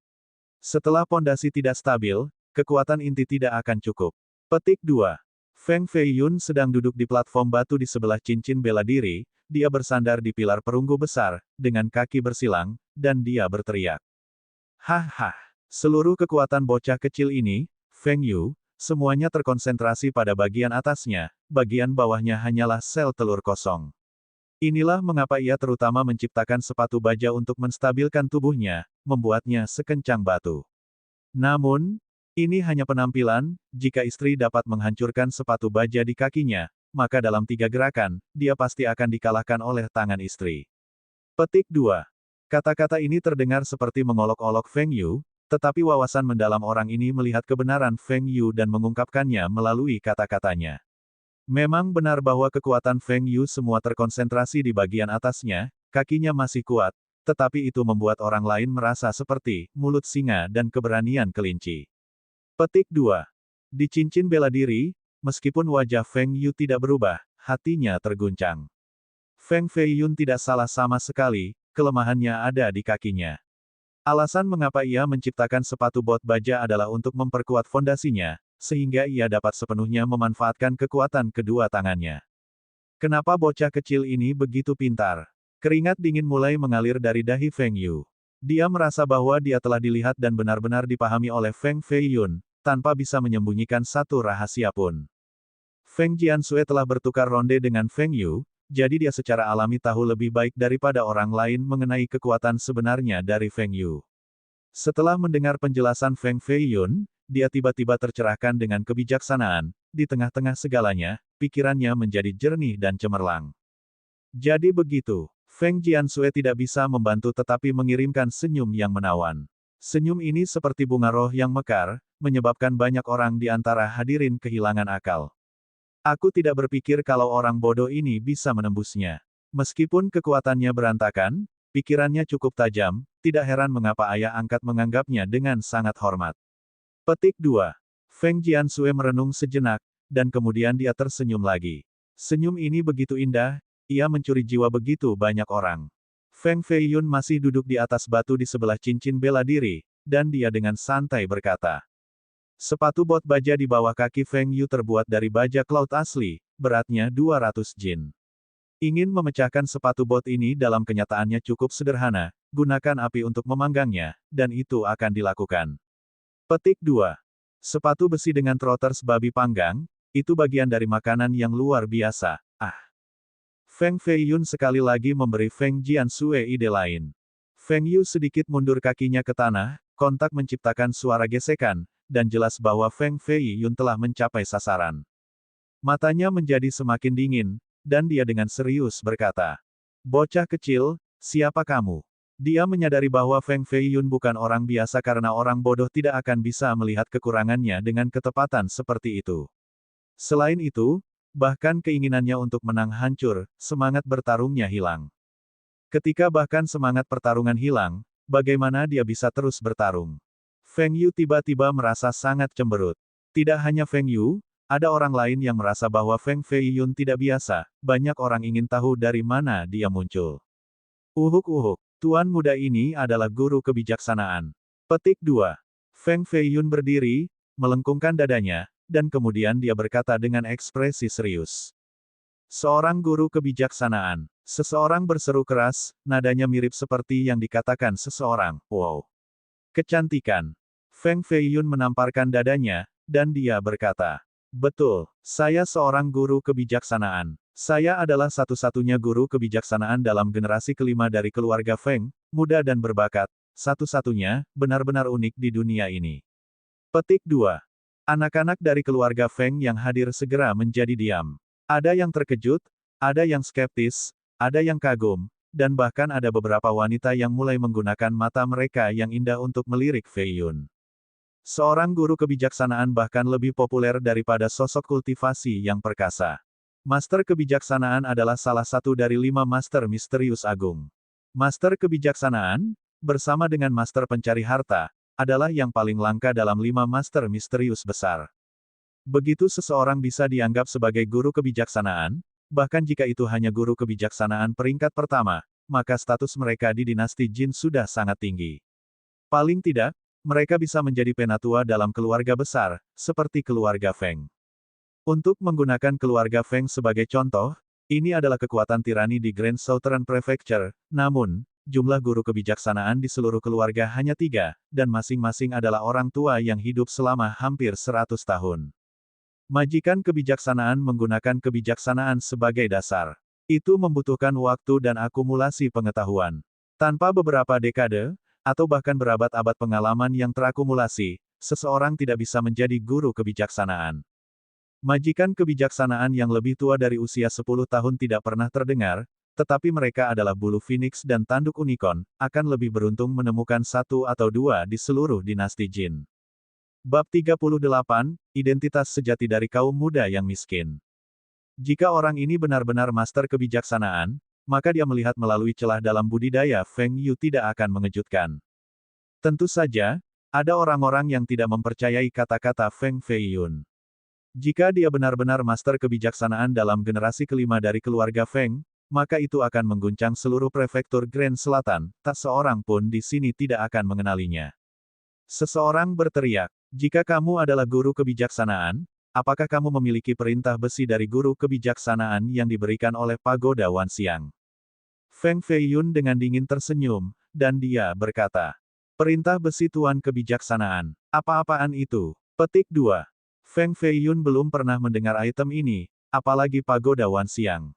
Setelah pondasi tidak stabil, kekuatan inti tidak akan cukup. Petik 2. Feng Feiyun sedang duduk di platform batu di sebelah cincin bela diri, dia bersandar di pilar perunggu besar, dengan kaki bersilang, dan dia berteriak. Hahaha. Seluruh kekuatan bocah kecil ini, Feng Yu, semuanya terkonsentrasi pada bagian atasnya, bagian bawahnya hanyalah sel telur kosong. Inilah mengapa ia terutama menciptakan sepatu baja untuk menstabilkan tubuhnya, membuatnya sekencang batu. Namun, ini hanya penampilan, jika istri dapat menghancurkan sepatu baja di kakinya, maka dalam 3 gerakan, dia pasti akan dikalahkan oleh tangan istri. Petik 2. Kata-kata ini terdengar seperti mengolok-olok Feng Yu, tetapi wawasan mendalam orang ini melihat kebenaran Feng Yu dan mengungkapkannya melalui kata-katanya. Memang benar bahwa kekuatan Feng Yu semua terkonsentrasi di bagian atasnya, kakinya masih kuat, tetapi itu membuat orang lain merasa seperti mulut singa dan keberanian kelinci. Petik 2. Di cincin bela diri, meskipun wajah Feng Yu tidak berubah, hatinya terguncang. Feng Feiyun tidak salah sama sekali, kelemahannya ada di kakinya. Alasan mengapa ia menciptakan sepatu bot baja adalah untuk memperkuat fondasinya, sehingga ia dapat sepenuhnya memanfaatkan kekuatan kedua tangannya. Kenapa bocah kecil ini begitu pintar? Keringat dingin mulai mengalir dari dahi Feng Yu. Dia merasa bahwa dia telah dilihat dan benar-benar dipahami oleh Feng Feiyun, tanpa bisa menyembunyikan satu rahasia pun. Feng Jiansui telah bertukar ronde dengan Feng Yu, jadi dia secara alami tahu lebih baik daripada orang lain mengenai kekuatan sebenarnya dari Feng Yu. Setelah mendengar penjelasan Feng Feiyun, dia tiba-tiba tercerahkan dengan kebijaksanaan, di tengah-tengah segalanya, pikirannya menjadi jernih dan cemerlang. Jadi begitu, Feng Jiansui tidak bisa membantu tetapi mengirimkan senyum yang menawan. Senyum ini seperti bunga roh yang mekar, menyebabkan banyak orang di antara hadirin kehilangan akal. Aku tidak berpikir kalau orang bodoh ini bisa menembusnya. Meskipun kekuatannya berantakan, pikirannya cukup tajam, tidak heran mengapa ayah angkat menganggapnya dengan sangat hormat. Petik 2. Feng Jiansui merenung sejenak, dan kemudian dia tersenyum lagi. Senyum ini begitu indah, ia mencuri jiwa begitu banyak orang. Feng Feiyun masih duduk di atas batu di sebelah cincin bela diri, dan dia dengan santai berkata. Sepatu bot baja di bawah kaki Feng Yu terbuat dari baja cloud asli, beratnya 200 jin. Ingin memecahkan sepatu bot ini dalam kenyataannya cukup sederhana, gunakan api untuk memanggangnya, dan itu akan dilakukan. Petik 2. Sepatu besi dengan trotters babi panggang, itu bagian dari makanan yang luar biasa, Feng Feiyun sekali lagi memberi Feng Jiansui ide lain. Feng Yu sedikit mundur kakinya ke tanah, kontak menciptakan suara gesekan, dan jelas bahwa Feng Feiyun telah mencapai sasaran. Matanya menjadi semakin dingin, dan dia dengan serius berkata, "Bocah kecil, siapa kamu?" Dia menyadari bahwa Feng Feiyun bukan orang biasa karena orang bodoh tidak akan bisa melihat kekurangannya dengan ketepatan seperti itu. Selain itu, bahkan keinginannya untuk menang hancur, semangat bertarungnya hilang. Ketika bahkan semangat pertarungan hilang, bagaimana dia bisa terus bertarung? Feng Yu tiba-tiba merasa sangat cemberut. Tidak hanya Feng Yu, ada orang lain yang merasa bahwa Feng Feiyun tidak biasa, banyak orang ingin tahu dari mana dia muncul. Uhuk-uhuk, tuan muda ini adalah guru kebijaksanaan. Petik 2. Feng Feiyun berdiri, melengkungkan dadanya, dan kemudian dia berkata dengan ekspresi serius. Seorang guru kebijaksanaan. Seseorang berseru keras, nadanya mirip seperti yang dikatakan seseorang, wow. Kecantikan. Feng Feiyun menamparkan dadanya, dan dia berkata, betul, saya seorang guru kebijaksanaan. Saya adalah satu-satunya guru kebijaksanaan dalam generasi kelima dari keluarga Feng, muda dan berbakat, satu-satunya, benar-benar unik di dunia ini. Petik 2. Anak-anak dari keluarga Feng yang hadir segera menjadi diam. Ada yang terkejut, ada yang skeptis, ada yang kagum, dan bahkan ada beberapa wanita yang mulai menggunakan mata mereka yang indah untuk melirik Feiyun. Seorang guru kebijaksanaan bahkan lebih populer daripada sosok kultivasi yang perkasa. Master kebijaksanaan adalah salah satu dari 5 master misterius agung. Master kebijaksanaan, bersama dengan master pencari harta, adalah yang paling langka dalam 5 master misterius besar. Begitu seseorang bisa dianggap sebagai guru kebijaksanaan, bahkan jika itu hanya guru kebijaksanaan peringkat pertama, maka status mereka di dinasti Jin sudah sangat tinggi. Paling tidak, mereka bisa menjadi penatua dalam keluarga besar, seperti keluarga Feng. Untuk menggunakan keluarga Feng sebagai contoh, ini adalah kekuatan tirani di Grand Southern Prefecture, namun, jumlah guru kebijaksanaan di seluruh keluarga hanya 3, dan masing-masing adalah orang tua yang hidup selama hampir 100 tahun. Majikan kebijaksanaan menggunakan kebijaksanaan sebagai dasar. Itu membutuhkan waktu dan akumulasi pengetahuan. Tanpa beberapa dekade, atau bahkan berabad-abad pengalaman yang terakumulasi, seseorang tidak bisa menjadi guru kebijaksanaan. Majikan kebijaksanaan yang lebih tua dari usia 10 tahun tidak pernah terdengar, tetapi mereka adalah bulu phoenix dan tanduk unicorn, akan lebih beruntung menemukan satu atau dua di seluruh dinasti Jin. Bab 38, Identitas Sejati dari Kaum Muda yang Miskin. Jika orang ini benar-benar master kebijaksanaan, maka dia melihat melalui celah dalam budidaya Feng Yu tidak akan mengejutkan. Tentu saja, ada orang-orang yang tidak mempercayai kata-kata Feng Feiyun. Jika dia benar-benar master kebijaksanaan dalam generasi kelima dari keluarga Feng, maka itu akan mengguncang seluruh prefektur Grand Selatan, tak seorang pun di sini tidak akan mengenalinya. Seseorang berteriak, "Jika kamu adalah guru kebijaksanaan, apakah kamu memiliki perintah besi dari guru kebijaksanaan yang diberikan oleh Pagoda Wanxiang?" Feng Feiyun dengan dingin tersenyum, dan dia berkata, "Perintah besi Tuan Kebijaksanaan. Apa-apaan itu?" Petik 2. Feng Feiyun belum pernah mendengar item ini, apalagi Pagoda Wanxiang.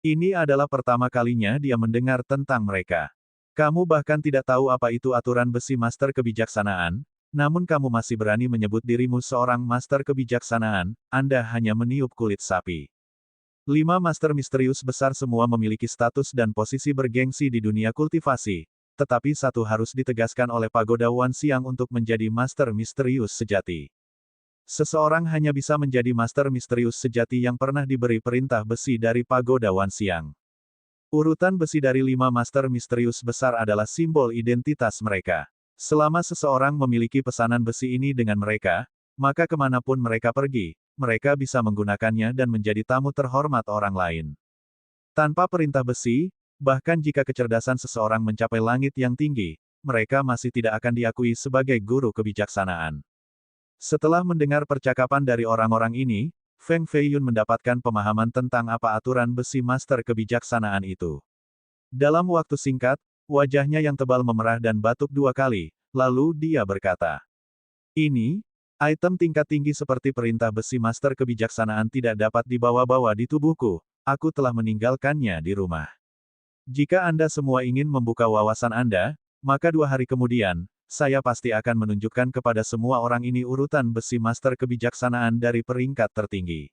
Ini adalah pertama kalinya dia mendengar tentang mereka. Kamu bahkan tidak tahu apa itu aturan besi master kebijaksanaan, namun kamu masih berani menyebut dirimu seorang master kebijaksanaan, Anda hanya meniup kulit sapi. 5 master misterius besar semua memiliki status dan posisi bergengsi di dunia kultivasi, tetapi satu harus ditegaskan oleh Pagoda Wanxiang untuk menjadi master misterius sejati. Seseorang hanya bisa menjadi master misterius sejati yang pernah diberi perintah besi dari Pagoda Wanxiang. Urutan besi dari 5 master misterius besar adalah simbol identitas mereka. Selama seseorang memiliki pesanan besi ini dengan mereka, maka kemanapun mereka pergi, mereka bisa menggunakannya dan menjadi tamu terhormat orang lain. Tanpa perintah besi, bahkan jika kecerdasan seseorang mencapai langit yang tinggi, mereka masih tidak akan diakui sebagai guru kebijaksanaan. Setelah mendengar percakapan dari orang-orang ini, Feng Feiyun mendapatkan pemahaman tentang apa aturan besi master kebijaksanaan itu. Dalam waktu singkat, wajahnya yang tebal memerah dan batuk 2 kali, lalu dia berkata, "Ini, item tingkat tinggi seperti perintah besi master kebijaksanaan tidak dapat dibawa-bawa di tubuhku, aku telah meninggalkannya di rumah. Jika Anda semua ingin membuka wawasan Anda, maka 2 hari kemudian, saya pasti akan menunjukkan kepada semua orang ini urutan besi master kebijaksanaan dari peringkat tertinggi."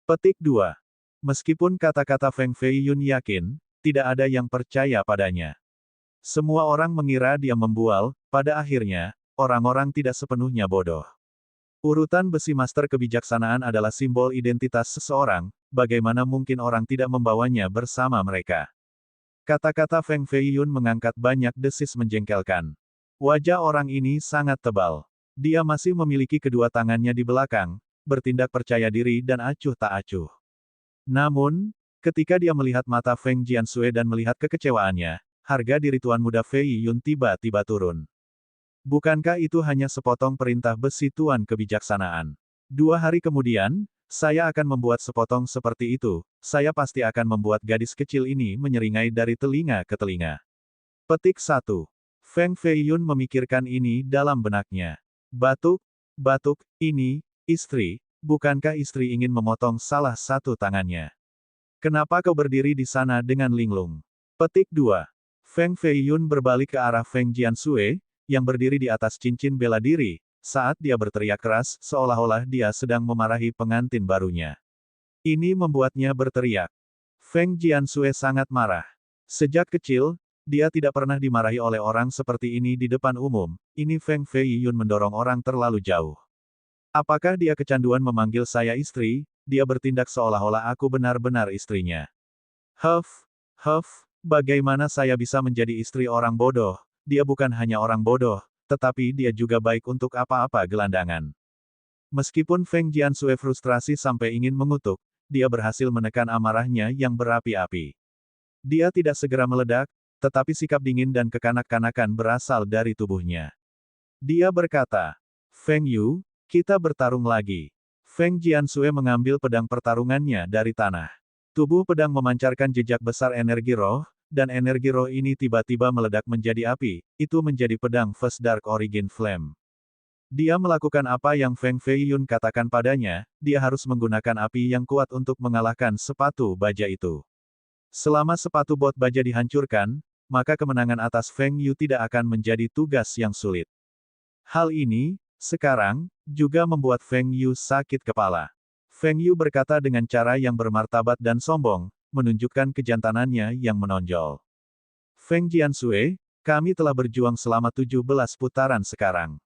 Petik 2. Meskipun kata-kata Feng Feiyun yakin, tidak ada yang percaya padanya. Semua orang mengira dia membual, pada akhirnya, orang-orang tidak sepenuhnya bodoh. Urutan besi master kebijaksanaan adalah simbol identitas seseorang, bagaimana mungkin orang tidak membawanya bersama mereka. Kata-kata Feng Feiyun mengangkat banyak desis menjengkelkan. Wajah orang ini sangat tebal. Dia masih memiliki kedua tangannya di belakang, bertindak percaya diri dan acuh tak acuh. Namun, ketika dia melihat mata Feng Jiansui dan melihat kekecewaannya, harga diri Tuan Muda Fei Yun tiba-tiba turun. Bukankah itu hanya sepotong perintah besi Tuan Kebijaksanaan? 2 hari kemudian, saya akan membuat sepotong seperti itu, saya pasti akan membuat gadis kecil ini menyeringai dari telinga ke telinga. Petik 1. Feng Feiyun memikirkan ini dalam benaknya. Batuk, batuk, ini, istri, bukankah istri ingin memotong salah satu tangannya? Kenapa kau berdiri di sana dengan linglung? Petik 2. Feng Feiyun berbalik ke arah Feng Jiansui, yang berdiri di atas cincin bela diri, saat dia berteriak keras, seolah-olah dia sedang memarahi pengantin barunya. Ini membuatnya berteriak. Feng Jiansui sangat marah. Sejak kecil, dia tidak pernah dimarahi oleh orang seperti ini di depan umum. Ini Feng Feiyun mendorong orang terlalu jauh. Apakah dia kecanduan memanggil saya istri? Dia bertindak seolah-olah aku benar-benar istrinya. Bagaimana saya bisa menjadi istri orang bodoh? Dia bukan hanya orang bodoh, tetapi dia juga baik untuk apa-apa gelandangan. Meskipun Feng Jiansui frustrasi sampai ingin mengutuk, dia berhasil menekan amarahnya yang berapi-api. Dia tidak segera meledak, tetapi sikap dingin dan kekanak-kanakan berasal dari tubuhnya. Dia berkata, Feng Yu, kita bertarung lagi. Feng Jiansui mengambil pedang pertarungannya dari tanah. Tubuh pedang memancarkan jejak besar energi roh, dan energi roh ini tiba-tiba meledak menjadi api, itu menjadi pedang First Dark Origin Flame. Dia melakukan apa yang Feng Feiyun katakan padanya, dia harus menggunakan api yang kuat untuk mengalahkan sepatu baja itu. Selama sepatu bot baja dihancurkan, maka kemenangan atas Feng Yu tidak akan menjadi tugas yang sulit. Hal ini, sekarang, juga membuat Feng Yu sakit kepala. Feng Yu berkata dengan cara yang bermartabat dan sombong, menunjukkan kejantanannya yang menonjol. Feng Jiansui, kami telah berjuang selama 17 putaran sekarang.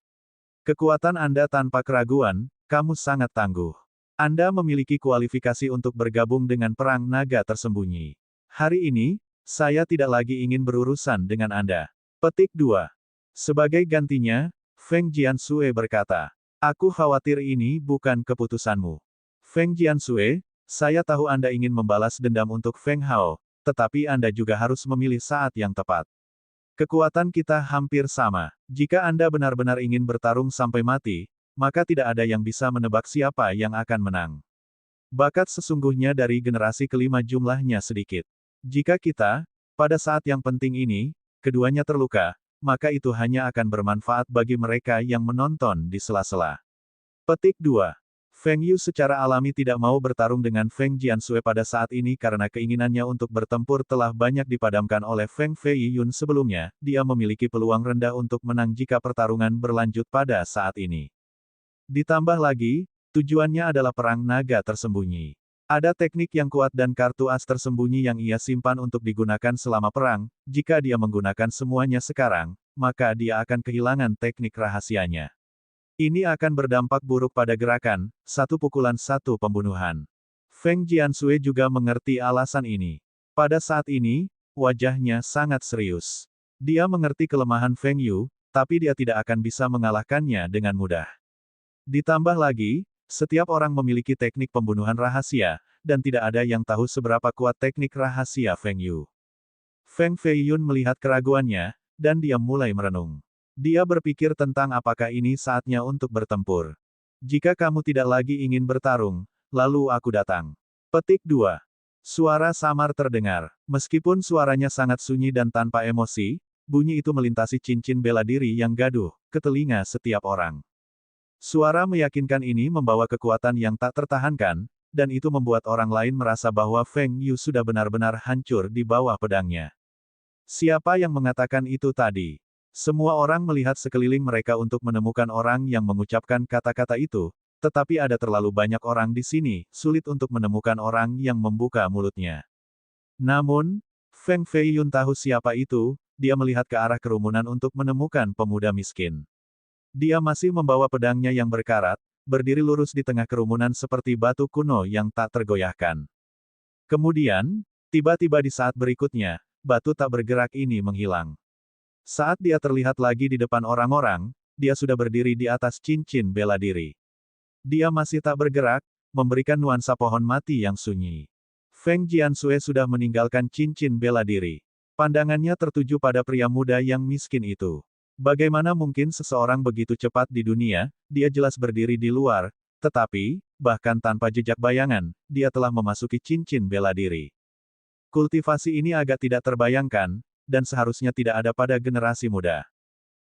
Kekuatan Anda tanpa keraguan, kamu sangat tangguh. Anda memiliki kualifikasi untuk bergabung dengan Perang Naga Tersembunyi. Hari ini, saya tidak lagi ingin berurusan dengan Anda. Petik 2. Sebagai gantinya, Feng Jiansui berkata, aku khawatir ini bukan keputusanmu. Feng Jiansui, saya tahu Anda ingin membalas dendam untuk Feng Hao, tetapi Anda juga harus memilih saat yang tepat. Kekuatan kita hampir sama. Jika Anda benar-benar ingin bertarung sampai mati, maka tidak ada yang bisa menebak siapa yang akan menang. Bakat sesungguhnya dari generasi kelima jumlahnya sedikit. Jika kita, pada saat yang penting ini, keduanya terluka, maka itu hanya akan bermanfaat bagi mereka yang menonton di sela-sela. Petik 2. Feng Yu secara alami tidak mau bertarung dengan Feng Jiansui pada saat ini karena keinginannya untuk bertempur telah banyak dipadamkan oleh Feng Feiyun sebelumnya, dia memiliki peluang rendah untuk menang jika pertarungan berlanjut pada saat ini. Ditambah lagi, tujuannya adalah Perang Naga Tersembunyi. Ada teknik yang kuat dan kartu as tersembunyi yang ia simpan untuk digunakan selama perang, jika dia menggunakan semuanya sekarang, maka dia akan kehilangan teknik rahasianya. Ini akan berdampak buruk pada gerakan, satu pukulan satu pembunuhan. Feng Jiansui juga mengerti alasan ini. Pada saat ini, wajahnya sangat serius. Dia mengerti kelemahan Feng Yu, tapi dia tidak akan bisa mengalahkannya dengan mudah. Ditambah lagi, setiap orang memiliki teknik pembunuhan rahasia, dan tidak ada yang tahu seberapa kuat teknik rahasia Feng Yu. Feng Feiyun melihat keraguannya, dan dia mulai merenung. Dia berpikir tentang apakah ini saatnya untuk bertempur. Jika kamu tidak lagi ingin bertarung, lalu aku datang. Petik 2. Suara samar terdengar. Meskipun suaranya sangat sunyi dan tanpa emosi, bunyi itu melintasi cincin bela diri yang gaduh ke telinga setiap orang. Suara meyakinkan ini membawa kekuatan yang tak tertahankan, dan itu membuat orang lain merasa bahwa Feng Yu sudah benar-benar hancur di bawah pedangnya. Siapa yang mengatakan itu tadi? Semua orang melihat sekeliling mereka untuk menemukan orang yang mengucapkan kata-kata itu, tetapi ada terlalu banyak orang di sini, sulit untuk menemukan orang yang membuka mulutnya. Namun, Feng Feiyun tahu siapa itu, dia melihat ke arah kerumunan untuk menemukan pemuda miskin. Dia masih membawa pedangnya yang berkarat, berdiri lurus di tengah kerumunan seperti batu kuno yang tak tergoyahkan. Kemudian, tiba-tiba di saat berikutnya, batu tak bergerak ini menghilang. Saat dia terlihat lagi di depan orang-orang, dia sudah berdiri di atas cincin bela diri. Dia masih tak bergerak, memberikan nuansa pohon mati yang sunyi. Feng Jiansui sudah meninggalkan cincin bela diri. Pandangannya tertuju pada pria muda yang miskin itu. Bagaimana mungkin seseorang begitu cepat di dunia, dia jelas berdiri di luar, tetapi, bahkan tanpa jejak bayangan, dia telah memasuki cincin bela diri. Kultivasi ini agak tidak terbayangkan, dan seharusnya tidak ada pada generasi muda.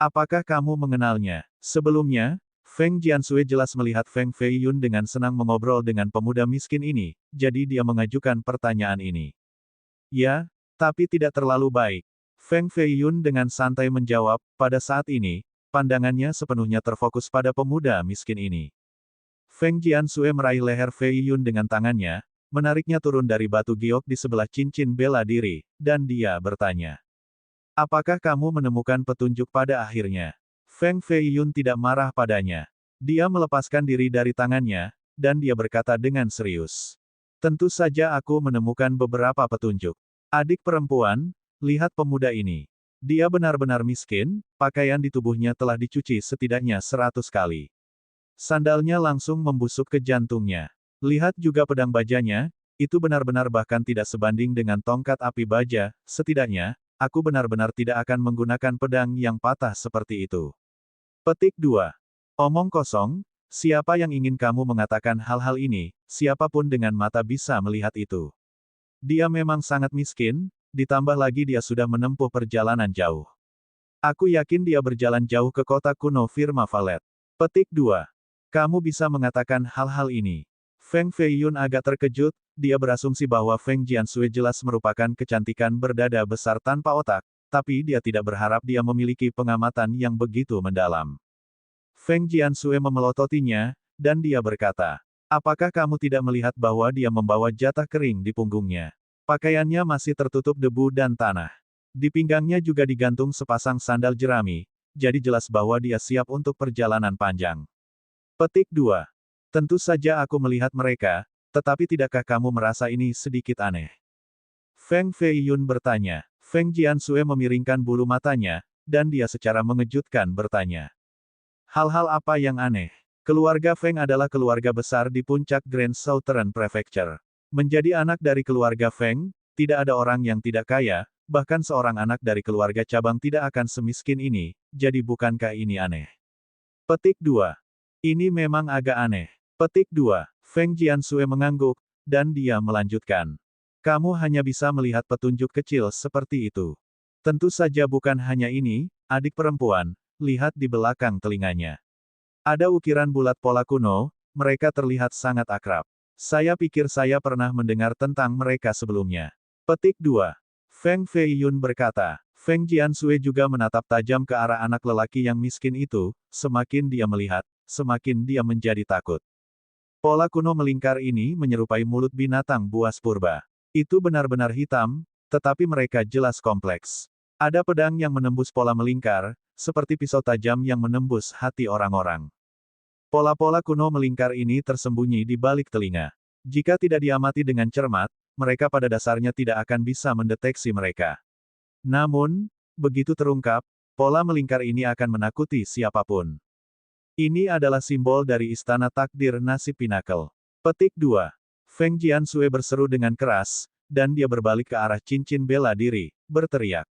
Apakah kamu mengenalnya? Sebelumnya, Feng Jiansui jelas melihat Feng Feiyun dengan senang mengobrol dengan pemuda miskin ini, jadi dia mengajukan pertanyaan ini. Ya, tapi tidak terlalu baik. Feng Feiyun dengan santai menjawab, pada saat ini, pandangannya sepenuhnya terfokus pada pemuda miskin ini. Feng Jiansui meraih leher Feiyun dengan tangannya, menariknya turun dari batu giok di sebelah cincin bela diri, dan dia bertanya. Apakah kamu menemukan petunjuk pada akhirnya? Feng Feiyun tidak marah padanya. Dia melepaskan diri dari tangannya, dan dia berkata dengan serius. Tentu saja aku menemukan beberapa petunjuk. Adik perempuan, lihat pemuda ini. Dia benar-benar miskin, pakaian di tubuhnya telah dicuci setidaknya 100 kali. Sandalnya langsung membusuk ke jantungnya. Lihat juga pedang bajanya, itu benar-benar bahkan tidak sebanding dengan tongkat api baja, setidaknya, aku benar-benar tidak akan menggunakan pedang yang patah seperti itu. Petik 2. Omong kosong, siapa yang ingin kamu mengatakan hal-hal ini, siapapun dengan mata bisa melihat itu. Dia memang sangat miskin, ditambah lagi dia sudah menempuh perjalanan jauh. Aku yakin dia berjalan jauh ke kota kuno Firma Valet. Petik 2. Kamu bisa mengatakan hal-hal ini. Feng Feiyun agak terkejut, dia berasumsi bahwa Feng Jiansui jelas merupakan kecantikan berdada besar tanpa otak, tapi dia tidak berharap dia memiliki pengamatan yang begitu mendalam. Feng Jiansui memelototinya, dan dia berkata, apakah kamu tidak melihat bahwa dia membawa jatah kering di punggungnya? Pakaiannya masih tertutup debu dan tanah. Di pinggangnya juga digantung sepasang sandal jerami, jadi jelas bahwa dia siap untuk perjalanan panjang. Petik 2. Tentu saja aku melihat mereka, tetapi tidakkah kamu merasa ini sedikit aneh? Feng Feiyun bertanya. Feng Jiansui memiringkan bulu matanya, dan dia secara mengejutkan bertanya. Hal-hal apa yang aneh? Keluarga Feng adalah keluarga besar di puncak Grand Southern Prefecture. Menjadi anak dari keluarga Feng, tidak ada orang yang tidak kaya, bahkan seorang anak dari keluarga cabang tidak akan semiskin ini, jadi bukankah ini aneh? Petik 2. Ini memang agak aneh. Petik 2. Feng Jiansui mengangguk, dan dia melanjutkan. Kamu hanya bisa melihat petunjuk kecil seperti itu. Tentu saja bukan hanya ini, adik perempuan, lihat di belakang telinganya. Ada ukiran bulat pola kuno, mereka terlihat sangat akrab. Saya pikir saya pernah mendengar tentang mereka sebelumnya. Petik 2. Feng Feiyun berkata. Feng Jiansui juga menatap tajam ke arah anak lelaki yang miskin itu, semakin dia melihat, semakin dia menjadi takut. Pola kuno melingkar ini menyerupai mulut binatang buas purba. Itu benar-benar hitam, tetapi mereka jelas kompleks. Ada pedang yang menembus pola melingkar, seperti pisau tajam yang menembus hati orang-orang. Pola-pola kuno melingkar ini tersembunyi di balik telinga. Jika tidak diamati dengan cermat, mereka pada dasarnya tidak akan bisa mendeteksi mereka. Namun, begitu terungkap, pola melingkar ini akan menakuti siapapun. Ini adalah simbol dari Istana Takdir Nasib Pinnacle. Petik 2. Feng Jiansui berseru dengan keras, dan dia berbalik ke arah cincin bela diri, berteriak.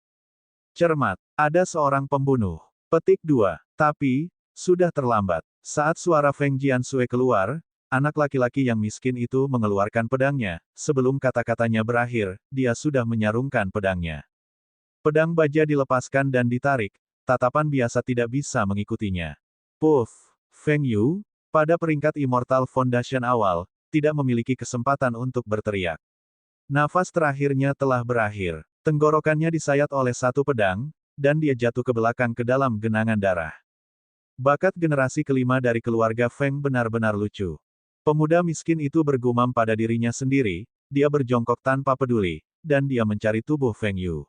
Cermat, ada seorang pembunuh. Petik 2. Tapi, sudah terlambat. Saat suara Feng Jiansui keluar, anak laki-laki yang miskin itu mengeluarkan pedangnya, sebelum kata-katanya berakhir, dia sudah menyarungkan pedangnya. Pedang baja dilepaskan dan ditarik, tatapan biasa tidak bisa mengikutinya. Puff, Feng Yu, pada peringkat Immortal Foundation awal, tidak memiliki kesempatan untuk berteriak. Nafas terakhirnya telah berakhir. Tenggorokannya disayat oleh satu pedang, dan dia jatuh ke belakang ke dalam genangan darah. Bakat generasi kelima dari keluarga Feng benar-benar lucu. Pemuda miskin itu bergumam pada dirinya sendiri, dia berjongkok tanpa peduli, dan dia mencari tubuh Feng Yu.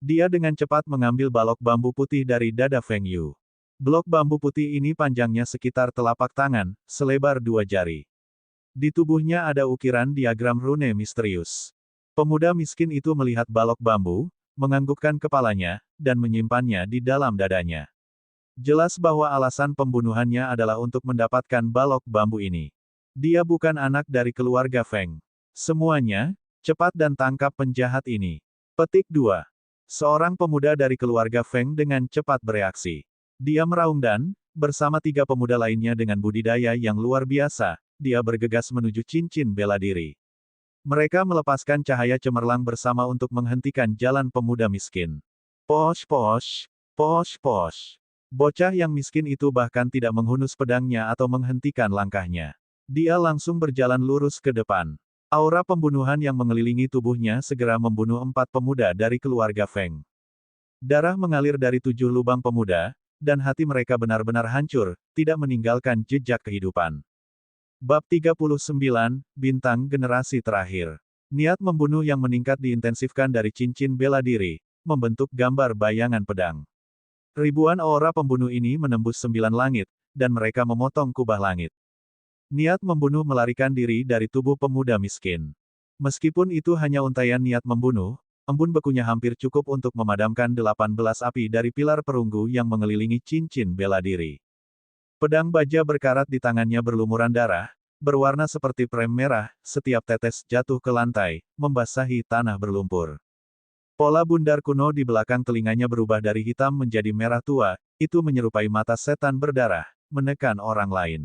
Dia dengan cepat mengambil balok bambu putih dari dada Feng Yu. Blok bambu putih ini panjangnya sekitar telapak tangan, selebar 2 jari. Di tubuhnya ada ukiran diagram rune misterius. Pemuda miskin itu melihat balok bambu, menganggukkan kepalanya, dan menyimpannya di dalam dadanya. Jelas bahwa alasan pembunuhannya adalah untuk mendapatkan balok bambu ini. Dia bukan anak dari keluarga Feng. Semuanya, cepat dan tangkap penjahat ini. Petik 2. Seorang pemuda dari keluarga Feng dengan cepat bereaksi. Dia meraung dan, bersama 3 pemuda lainnya dengan budidaya yang luar biasa, dia bergegas menuju cincin bela diri. Mereka melepaskan cahaya cemerlang bersama untuk menghentikan jalan pemuda miskin. Posh posh, posh posh. Bocah yang miskin itu bahkan tidak menghunus pedangnya atau menghentikan langkahnya. Dia langsung berjalan lurus ke depan. Aura pembunuhan yang mengelilingi tubuhnya segera membunuh 4 pemuda dari keluarga Feng. Darah mengalir dari 7 lubang pemuda, dan hati mereka benar-benar hancur, tidak meninggalkan jejak kehidupan. Bab 39, Bintang Generasi Terakhir. Niat membunuh yang meningkat diintensifkan dari cincin bela diri, membentuk gambar bayangan pedang. Ribuan aura pembunuh ini menembus 9 langit, dan mereka memotong kubah langit. Niat membunuh melarikan diri dari tubuh pemuda miskin. Meskipun itu hanya untaian niat membunuh, embun bekunya hampir cukup untuk memadamkan 18 api dari pilar perunggu yang mengelilingi cincin bela diri. Pedang baja berkarat di tangannya berlumuran darah, berwarna seperti prem merah, setiap tetes jatuh ke lantai, membasahi tanah berlumpur. Pola bundar kuno di belakang telinganya berubah dari hitam menjadi merah tua, itu menyerupai mata setan berdarah, menekan orang lain.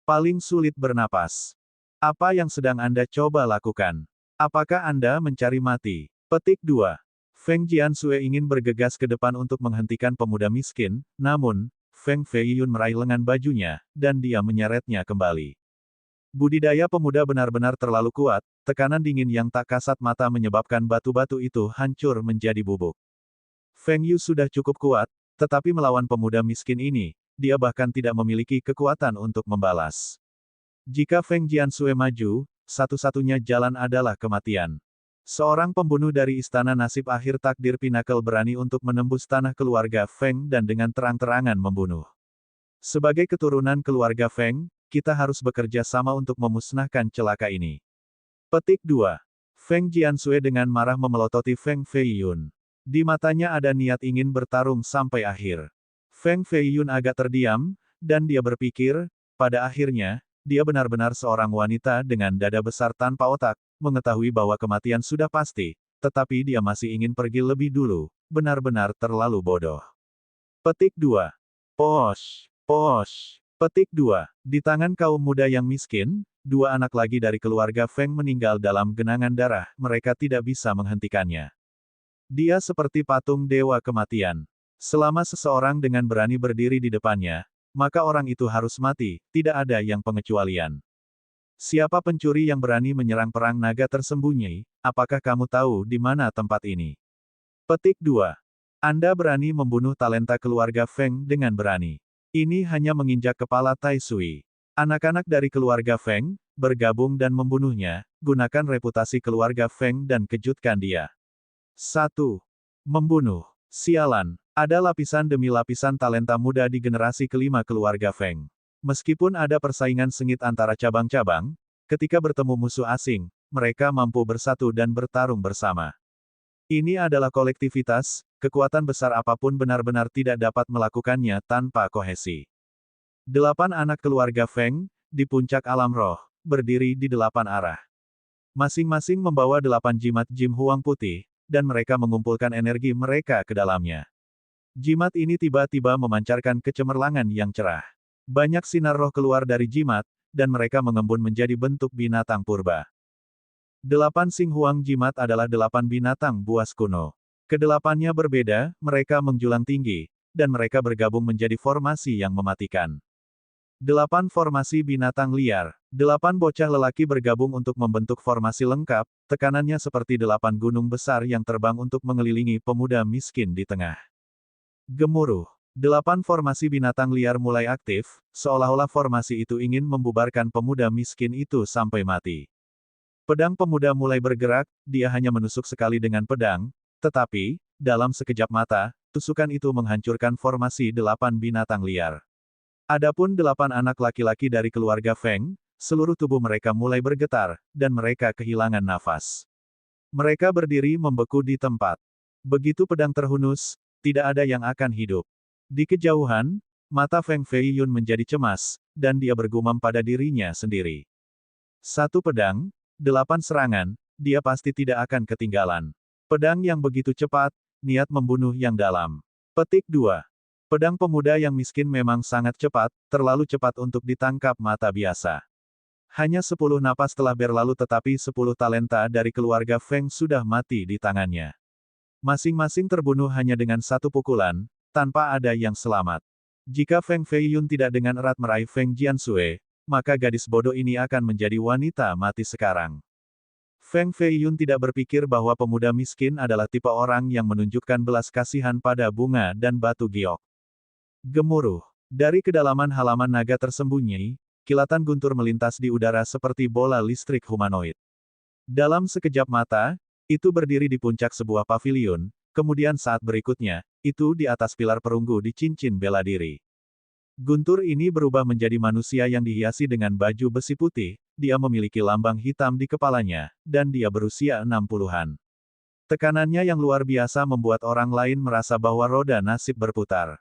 Paling sulit bernapas. Apa yang sedang Anda coba lakukan? Apakah Anda mencari mati? Petik 2. Feng Jiansui ingin bergegas ke depan untuk menghentikan pemuda miskin, namun, Feng Feiyun meraih lengan bajunya, dan dia menyeretnya kembali. Budidaya pemuda benar-benar terlalu kuat, tekanan dingin yang tak kasat mata menyebabkan batu-batu itu hancur menjadi bubuk. Feng Yu sudah cukup kuat, tetapi melawan pemuda miskin ini, dia bahkan tidak memiliki kekuatan untuk membalas. Jika Feng Jiansui maju, satu-satunya jalan adalah kematian. Seorang pembunuh dari Istana Nasib Akhir Takdir Pinnacle berani untuk menembus tanah keluarga Feng dan dengan terang-terangan membunuh. Sebagai keturunan keluarga Feng, kita harus bekerja sama untuk memusnahkan celaka ini. Petik 2. Feng Jiansui dengan marah memelototi Feng Feiyun. Di matanya ada niat ingin bertarung sampai akhir. Feng Feiyun agak terdiam, dan dia berpikir, pada akhirnya, dia benar-benar seorang wanita dengan dada besar tanpa otak, mengetahui bahwa kematian sudah pasti, tetapi dia masih ingin pergi lebih dulu, benar-benar terlalu bodoh. Petik 2. Posh, posh. Petik 2. Di tangan kaum muda yang miskin, dua anak lagi dari keluarga Feng meninggal dalam genangan darah, mereka tidak bisa menghentikannya. Dia seperti patung dewa kematian. Selama seseorang dengan berani berdiri di depannya, maka orang itu harus mati, tidak ada yang pengecualian. Siapa pencuri yang berani menyerang perang naga tersembunyi? Apakah kamu tahu di mana tempat ini? Petik 2. Anda berani membunuh talenta keluarga Feng dengan berani. Ini hanya menginjak kepala Tai Sui. Anak-anak dari keluarga Feng, bergabung dan membunuhnya, gunakan reputasi keluarga Feng dan kejutkan dia. 1. Membunuh. Sialan. Ada lapisan demi lapisan talenta muda di generasi kelima keluarga Feng. Meskipun ada persaingan sengit antara cabang-cabang, ketika bertemu musuh asing, mereka mampu bersatu dan bertarung bersama. Ini adalah kolektivitas, kekuatan besar apapun benar-benar tidak dapat melakukannya tanpa kohesi. 8 anak keluarga Feng, di puncak alam roh, berdiri di 8 arah. Masing-masing membawa 8 jimat Jim Huang putih, dan mereka mengumpulkan energi mereka ke dalamnya. Jimat ini tiba-tiba memancarkan kecemerlangan yang cerah. Banyak sinar roh keluar dari jimat, dan mereka mengembun menjadi bentuk binatang purba. 8 Sing Huang jimat adalah 8 binatang buas kuno. Kedelapannya berbeda, mereka menjulang tinggi, dan mereka bergabung menjadi formasi yang mematikan. 8 formasi binatang liar. 8 bocah lelaki bergabung untuk membentuk formasi lengkap, tekanannya seperti 8 gunung besar yang terbang untuk mengelilingi pemuda miskin di tengah. Gemuruh. 8 formasi binatang liar mulai aktif, seolah-olah formasi itu ingin membubarkan pemuda miskin itu sampai mati. Pedang pemuda mulai bergerak, dia hanya menusuk sekali dengan pedang, tetapi, dalam sekejap mata, tusukan itu menghancurkan formasi 8 binatang liar. Adapun 8 anak laki-laki dari keluarga Feng, seluruh tubuh mereka mulai bergetar, dan mereka kehilangan nafas. Mereka berdiri membeku di tempat. Begitu pedang terhunus, tidak ada yang akan hidup. Di kejauhan, mata Feng Feiyun menjadi cemas, dan dia bergumam pada dirinya sendiri. 1 pedang, 8 serangan, dia pasti tidak akan ketinggalan. Pedang yang begitu cepat, niat membunuh yang dalam. Petik 2. Pedang pemuda yang miskin memang sangat cepat, terlalu cepat untuk ditangkap mata biasa. Hanya 10 napas telah berlalu tetapi 10 talenta dari keluarga Feng sudah mati di tangannya. Masing-masing terbunuh hanya dengan 1 pukulan, tanpa ada yang selamat. Jika Feng Feiyun tidak dengan erat meraih Feng Jiansui, maka gadis bodoh ini akan menjadi wanita mati sekarang. Feng Feiyun tidak berpikir bahwa pemuda miskin adalah tipe orang yang menunjukkan belas kasihan pada bunga dan batu giok. Gemuruh. Dari kedalaman halaman naga tersembunyi, kilatan guntur melintas di udara seperti bola listrik humanoid. Dalam sekejap mata, itu berdiri di puncak sebuah paviliun, kemudian saat berikutnya, itu di atas pilar perunggu di cincin bela diri. Guntur ini berubah menjadi manusia yang dihiasi dengan baju besi putih, dia memiliki lambang hitam di kepalanya, dan dia berusia 60-an. Tekanannya yang luar biasa membuat orang lain merasa bahwa roda nasib berputar.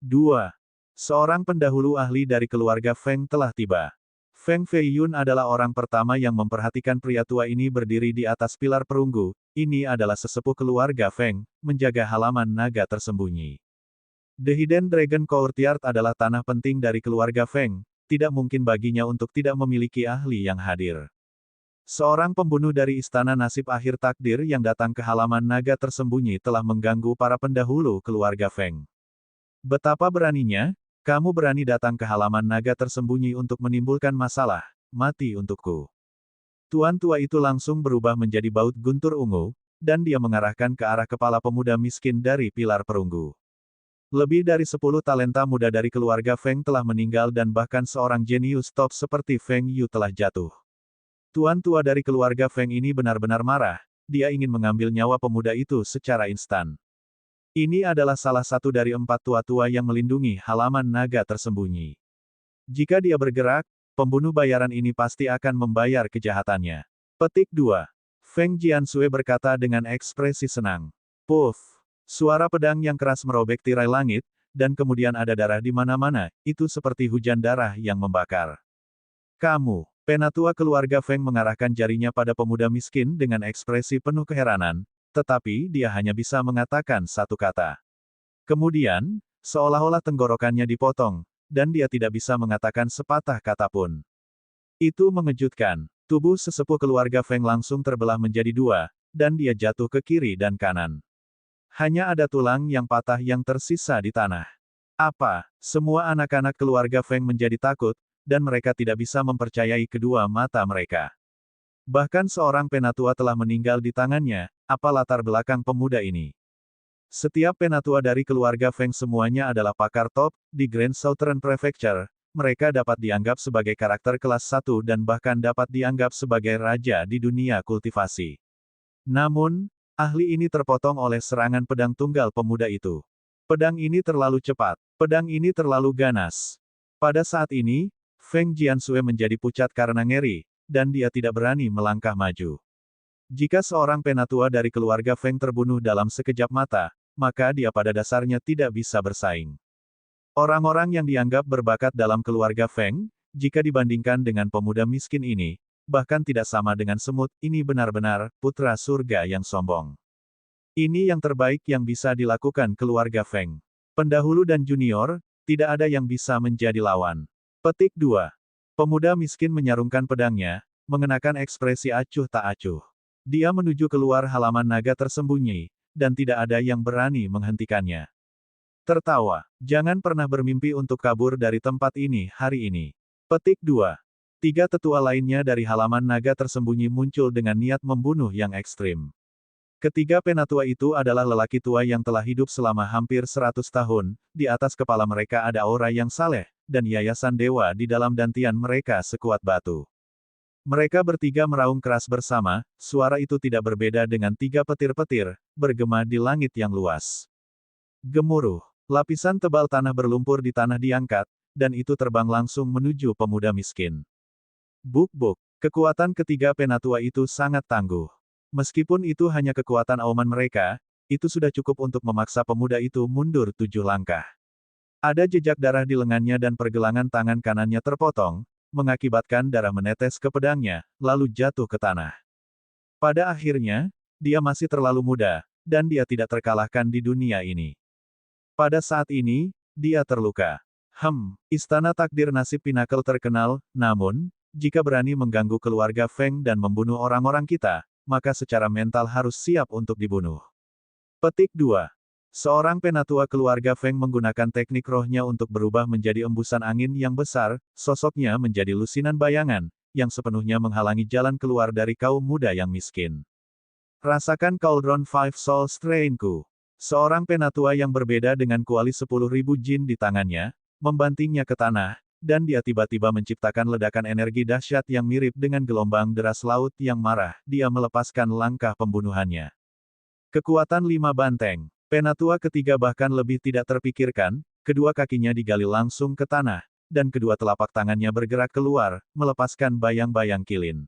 2. Seorang pendahulu ahli dari keluarga Feng telah tiba. Feng Feiyun adalah orang pertama yang memperhatikan pria tua ini berdiri di atas pilar perunggu. Ini adalah sesepuh keluarga Feng, menjaga halaman naga tersembunyi. The Hidden Dragon Courtyard adalah tanah penting dari keluarga Feng, tidak mungkin baginya untuk tidak memiliki ahli yang hadir. Seorang pembunuh dari Istana Nasib Akhir Takdir yang datang ke halaman naga tersembunyi telah mengganggu para pendahulu keluarga Feng. Betapa beraninya, kamu berani datang ke halaman naga tersembunyi untuk menimbulkan masalah, mati untukku. Tuan tua itu langsung berubah menjadi baut guntur ungu, dan dia mengarahkan ke arah kepala pemuda miskin dari pilar perunggu. Lebih dari 10 talenta muda dari keluarga Feng telah meninggal dan bahkan seorang jenius top seperti Feng Yu telah jatuh. Tuan tua dari keluarga Feng ini benar-benar marah, dia ingin mengambil nyawa pemuda itu secara instan. Ini adalah salah satu dari 4 tua-tua yang melindungi halaman naga tersembunyi. Jika dia bergerak, pembunuh bayaran ini pasti akan membayar kejahatannya. Petik 2. Feng Jiansui berkata dengan ekspresi senang. Puff. Suara pedang yang keras merobek tirai langit, dan kemudian ada darah di mana-mana, itu seperti hujan darah yang membakar. Kamu, penatua keluarga Feng mengarahkan jarinya pada pemuda miskin dengan ekspresi penuh keheranan, tetapi dia hanya bisa mengatakan satu kata. Kemudian, seolah-olah tenggorokannya dipotong, dan dia tidak bisa mengatakan sepatah kata pun. Itu mengejutkan. Tubuh sesepuh keluarga Feng langsung terbelah menjadi 2, dan dia jatuh ke kiri dan kanan. Hanya ada tulang yang patah yang tersisa di tanah. Apa? Semua anak-anak keluarga Feng menjadi takut, dan mereka tidak bisa mempercayai kedua mata mereka. Bahkan seorang penatua telah meninggal di tangannya, apa latar belakang pemuda ini? Setiap penatua dari keluarga Feng semuanya adalah pakar top, di Grand Southern Prefecture, mereka dapat dianggap sebagai karakter kelas 1 dan bahkan dapat dianggap sebagai raja di dunia kultivasi. Namun, ahli ini terpotong oleh serangan pedang tunggal pemuda itu. Pedang ini terlalu cepat, pedang ini terlalu ganas. Pada saat ini, Feng Jiansui menjadi pucat karena ngeri, dan dia tidak berani melangkah maju. Jika seorang penatua dari keluarga Feng terbunuh dalam sekejap mata, maka dia pada dasarnya tidak bisa bersaing. Orang-orang yang dianggap berbakat dalam keluarga Feng, jika dibandingkan dengan pemuda miskin ini, bahkan tidak sama dengan semut, ini benar-benar putra surga yang sombong. Ini yang terbaik yang bisa dilakukan keluarga Feng. Pendahulu dan junior, tidak ada yang bisa menjadi lawan. Petik 2. Pemuda miskin menyarungkan pedangnya, mengenakan ekspresi acuh tak acuh. Dia menuju keluar halaman naga tersembunyi, dan tidak ada yang berani menghentikannya. Tertawa, jangan pernah bermimpi untuk kabur dari tempat ini hari ini. Petik 2. 3 tetua lainnya dari halaman naga tersembunyi muncul dengan niat membunuh yang ekstrim. Ketiga penatua itu adalah lelaki tua yang telah hidup selama hampir 100 tahun, di atas kepala mereka ada aura yang saleh, dan yayasan dewa di dalam dantian mereka sekuat batu. Mereka bertiga meraung keras bersama, suara itu tidak berbeda dengan 3 petir-petir, bergema di langit yang luas. Gemuruh, lapisan tebal tanah berlumpur di tanah diangkat, dan itu terbang langsung menuju pemuda miskin. Buk-buk, kekuatan ketiga penatua itu sangat tangguh. Meskipun itu hanya kekuatan auman mereka, itu sudah cukup untuk memaksa pemuda itu mundur 7 langkah. Ada jejak darah di lengannya dan pergelangan tangan kanannya terpotong, mengakibatkan darah menetes ke pedangnya, lalu jatuh ke tanah. Pada akhirnya, dia masih terlalu muda, dan dia tidak terkalahkan di dunia ini. Pada saat ini, dia terluka. Istana takdir nasib Pinnacle terkenal, namun, jika berani mengganggu keluarga Feng dan membunuh orang-orang kita, maka secara mental harus siap untuk dibunuh. Petik 2. Seorang penatua keluarga Feng menggunakan teknik rohnya untuk berubah menjadi embusan angin yang besar, sosoknya menjadi lusinan bayangan, yang sepenuhnya menghalangi jalan keluar dari kaum muda yang miskin. Rasakan Cauldron Five Soul Strain-ku. Seorang penatua yang berbeda dengan kuali 10.000 jin di tangannya, membantingnya ke tanah, dan dia tiba-tiba menciptakan ledakan energi dahsyat yang mirip dengan gelombang deras laut yang marah, dia melepaskan langkah pembunuhannya. Kekuatan 5 banteng. Penatua ketiga bahkan lebih tidak terpikirkan, kedua kakinya digali langsung ke tanah, dan kedua telapak tangannya bergerak keluar, melepaskan bayang-bayang kilin.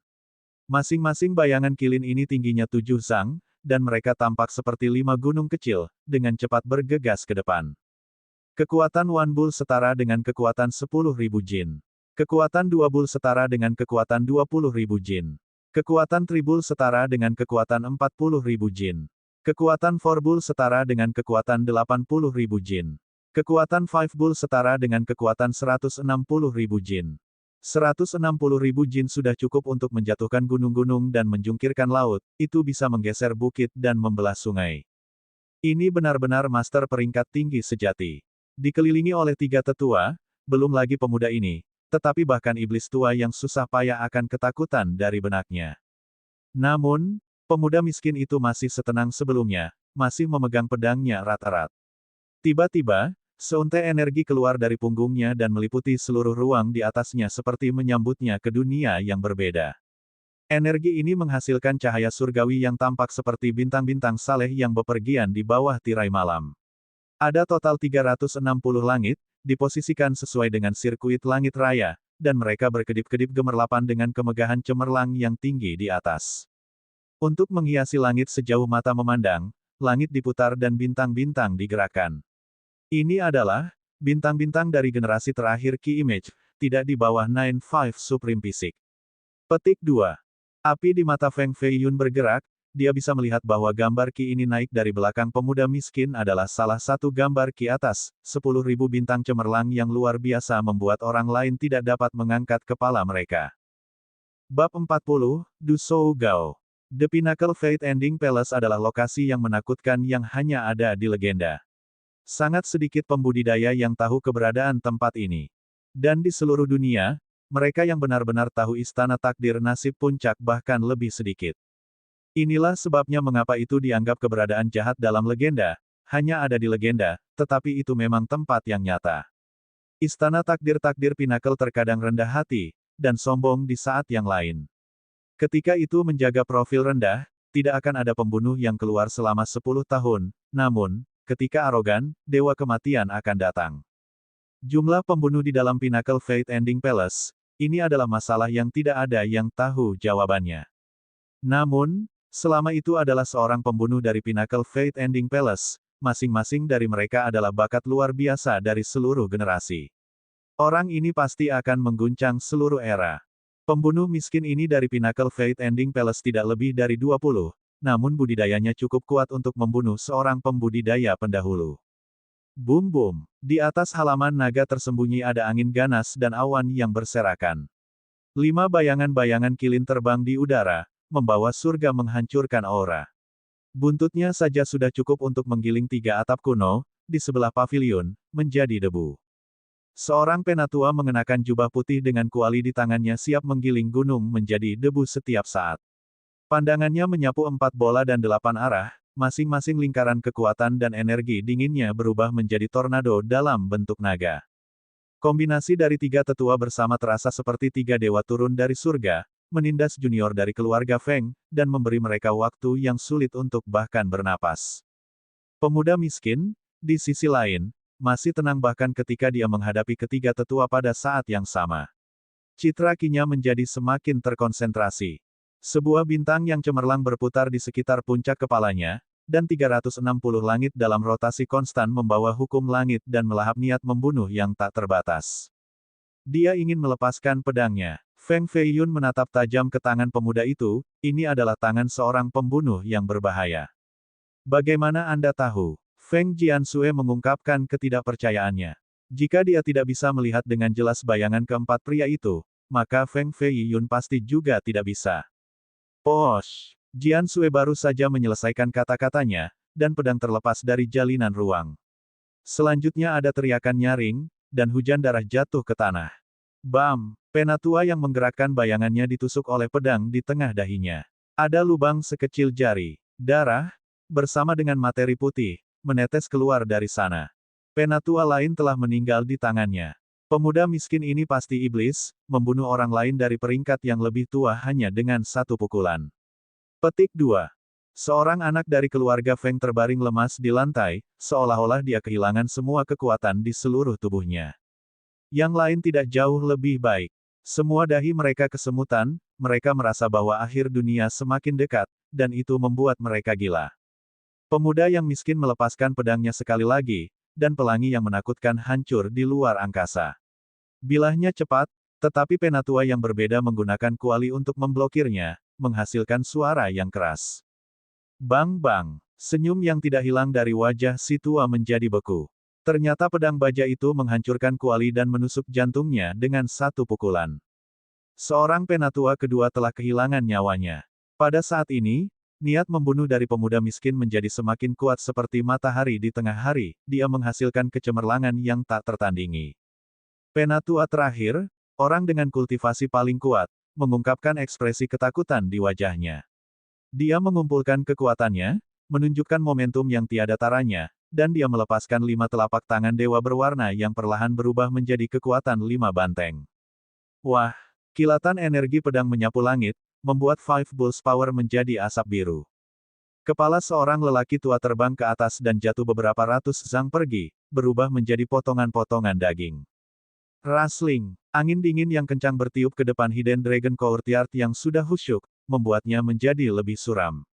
Masing-masing bayangan kilin ini tingginya 7 zang, dan mereka tampak seperti 5 gunung kecil, dengan cepat bergegas ke depan. Kekuatan One Bull setara dengan kekuatan 10.000 Jin. Kekuatan Dua Bull setara dengan kekuatan 20.000 Jin. Kekuatan Tribul setara dengan kekuatan 40.000 Jin. Kekuatan Four Bull setara dengan kekuatan 80.000 Jin. Kekuatan Five Bull setara dengan kekuatan 160.000 Jin. 160.000 Jin sudah cukup untuk menjatuhkan gunung-gunung dan menjungkirkan laut, itu bisa menggeser bukit dan membelah sungai. Ini benar-benar master peringkat tinggi sejati. Dikelilingi oleh 3 tetua, belum lagi pemuda ini, tetapi bahkan iblis tua yang susah payah akan ketakutan dari benaknya. Namun, pemuda miskin itu masih setenang sebelumnya, masih memegang pedangnya rat-rat. Tiba-tiba, seuntai energi keluar dari punggungnya dan meliputi seluruh ruang di atasnya seperti menyambutnya ke dunia yang berbeda. Energi ini menghasilkan cahaya surgawi yang tampak seperti bintang-bintang saleh yang bepergian di bawah tirai malam. Ada total 360 langit, diposisikan sesuai dengan sirkuit langit raya, dan mereka berkedip-kedip gemerlapan dengan kemegahan cemerlang yang tinggi di atas. Untuk menghiasi langit sejauh mata memandang, langit diputar dan bintang-bintang digerakkan. Ini adalah bintang-bintang dari generasi terakhir Ki Image, tidak di bawah Nine Five Supreme Physique. Petik 2. Api di mata Feng Fei Yun bergerak, dia bisa melihat bahwa gambar Ki ini naik dari belakang pemuda miskin adalah salah satu gambar Ki atas, 10.000 bintang cemerlang yang luar biasa membuat orang lain tidak dapat mengangkat kepala mereka. Bab 40, Du Shou Gao. The Pinnacle Fate Ending Palace adalah lokasi yang menakutkan yang hanya ada di legenda. Sangat sedikit pembudidaya yang tahu keberadaan tempat ini. Dan di seluruh dunia, mereka yang benar-benar tahu istana takdir nasib puncak bahkan lebih sedikit. Inilah sebabnya mengapa itu dianggap keberadaan jahat dalam legenda, hanya ada di legenda, tetapi itu memang tempat yang nyata. Istana takdir-takdir Pinnacle terkadang rendah hati, dan sombong di saat yang lain. Ketika itu menjaga profil rendah, tidak akan ada pembunuh yang keluar selama 10 tahun, namun, ketika arogan, dewa kematian akan datang. Jumlah pembunuh di dalam Pinnacle Fate Ending Palace, ini adalah masalah yang tidak ada yang tahu jawabannya. Namun, selama itu adalah seorang pembunuh dari Pinnacle Fate Ending Palace, masing-masing dari mereka adalah bakat luar biasa dari seluruh generasi. Orang ini pasti akan mengguncang seluruh era. Pembunuh miskin ini dari Pinnacle Fate Ending Palace tidak lebih dari 20, namun budidayanya cukup kuat untuk membunuh seorang pembudidaya pendahulu. Boom boom. Di atas halaman naga tersembunyi ada angin ganas dan awan yang berserakan. 5 bayangan-bayangan kilin terbang di udara, membawa surga menghancurkan aura. Buntutnya saja sudah cukup untuk menggiling 3 atap kuno, di sebelah pavilion, menjadi debu. Seorang penatua mengenakan jubah putih dengan kuali di tangannya siap menggiling gunung menjadi debu setiap saat. Pandangannya menyapu 4 bola dan 8 arah, masing-masing lingkaran kekuatan dan energi dinginnya berubah menjadi tornado dalam bentuk naga. Kombinasi dari 3 tetua bersama terasa seperti 3 dewa turun dari surga, menindas junior dari keluarga Feng, dan memberi mereka waktu yang sulit untuk bahkan bernapas. Pemuda miskin, di sisi lain, masih tenang bahkan ketika dia menghadapi ketiga tetua pada saat yang sama. Citra Kinya menjadi semakin terkonsentrasi. Sebuah bintang yang cemerlang berputar di sekitar puncak kepalanya, dan 360 langit dalam rotasi konstan membawa hukum langit dan melahap niat membunuh yang tak terbatas. Dia ingin melepaskan pedangnya. Feng Fei Yun menatap tajam ke tangan pemuda itu, ini adalah tangan seorang pembunuh yang berbahaya. Bagaimana Anda tahu? Feng Jiansue mengungkapkan ketidakpercayaannya. Jika dia tidak bisa melihat dengan jelas bayangan keempat pria itu, maka Feng Fei Yun pasti juga tidak bisa. Posh! Jiansue baru saja menyelesaikan kata-katanya, dan pedang terlepas dari jalinan ruang. Selanjutnya ada teriakan nyaring, dan hujan darah jatuh ke tanah. Bam! Penatua yang menggerakkan bayangannya ditusuk oleh pedang di tengah dahinya. Ada lubang sekecil jari. Darah, bersama dengan materi putih, menetes keluar dari sana. Penatua lain telah meninggal di tangannya. Pemuda miskin ini pasti iblis, membunuh orang lain dari peringkat yang lebih tua hanya dengan 1 pukulan. Petik 2. Seorang anak dari keluarga Feng terbaring lemas di lantai, seolah-olah dia kehilangan semua kekuatan di seluruh tubuhnya. Yang lain tidak jauh lebih baik. Semua dahi mereka kesemutan, mereka merasa bahwa akhir dunia semakin dekat, dan itu membuat mereka gila. Pemuda yang miskin melepaskan pedangnya sekali lagi, dan pelangi yang menakutkan hancur di luar angkasa. Bilahnya cepat, tetapi Penatua yang berbeda menggunakan kuali untuk memblokirnya, menghasilkan suara yang keras. Bang-bang, senyum yang tidak hilang dari wajah si tua menjadi beku. Ternyata pedang baja itu menghancurkan kuali dan menusuk jantungnya dengan satu pukulan. Seorang Penatua kedua telah kehilangan nyawanya. Pada saat ini, niat membunuh dari pemuda miskin menjadi semakin kuat seperti matahari di tengah hari, dia menghasilkan kecemerlangan yang tak tertandingi. Penatua terakhir, orang dengan kultivasi paling kuat, mengungkapkan ekspresi ketakutan di wajahnya. Dia mengumpulkan kekuatannya, menunjukkan momentum yang tiada taranya, dan dia melepaskan 5 telapak tangan dewa berwarna yang perlahan berubah menjadi kekuatan 5 banteng. Wah, kilatan energi pedang menyapu langit, membuat Five Bulls Power menjadi asap biru. Kepala seorang lelaki tua terbang ke atas dan jatuh beberapa ratus zang pergi, berubah menjadi potongan-potongan daging. Rustling, angin dingin yang kencang bertiup ke depan Hidden Dragon Courtyard yang sudah khusyuk, membuatnya menjadi lebih suram.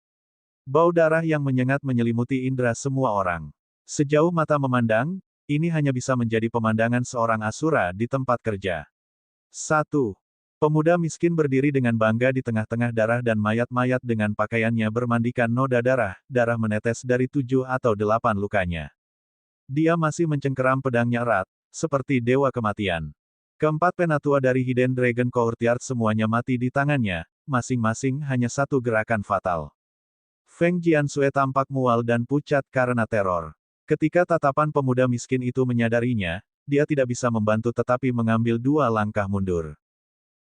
Bau darah yang menyengat menyelimuti indera semua orang. Sejauh mata memandang, ini hanya bisa menjadi pemandangan seorang asura di tempat kerja. 1. Pemuda miskin berdiri dengan bangga di tengah-tengah darah dan mayat-mayat dengan pakaiannya bermandikan noda darah, darah menetes dari 7 atau 8 lukanya. Dia masih mencengkeram pedangnya erat, seperti dewa kematian. Keempat Penatua dari Hidden Dragon Courtyard semuanya mati di tangannya, masing-masing hanya satu gerakan fatal. Feng Jiansui tampak mual dan pucat karena teror. Ketika tatapan pemuda miskin itu menyadarinya, dia tidak bisa membantu tetapi mengambil 2 langkah mundur.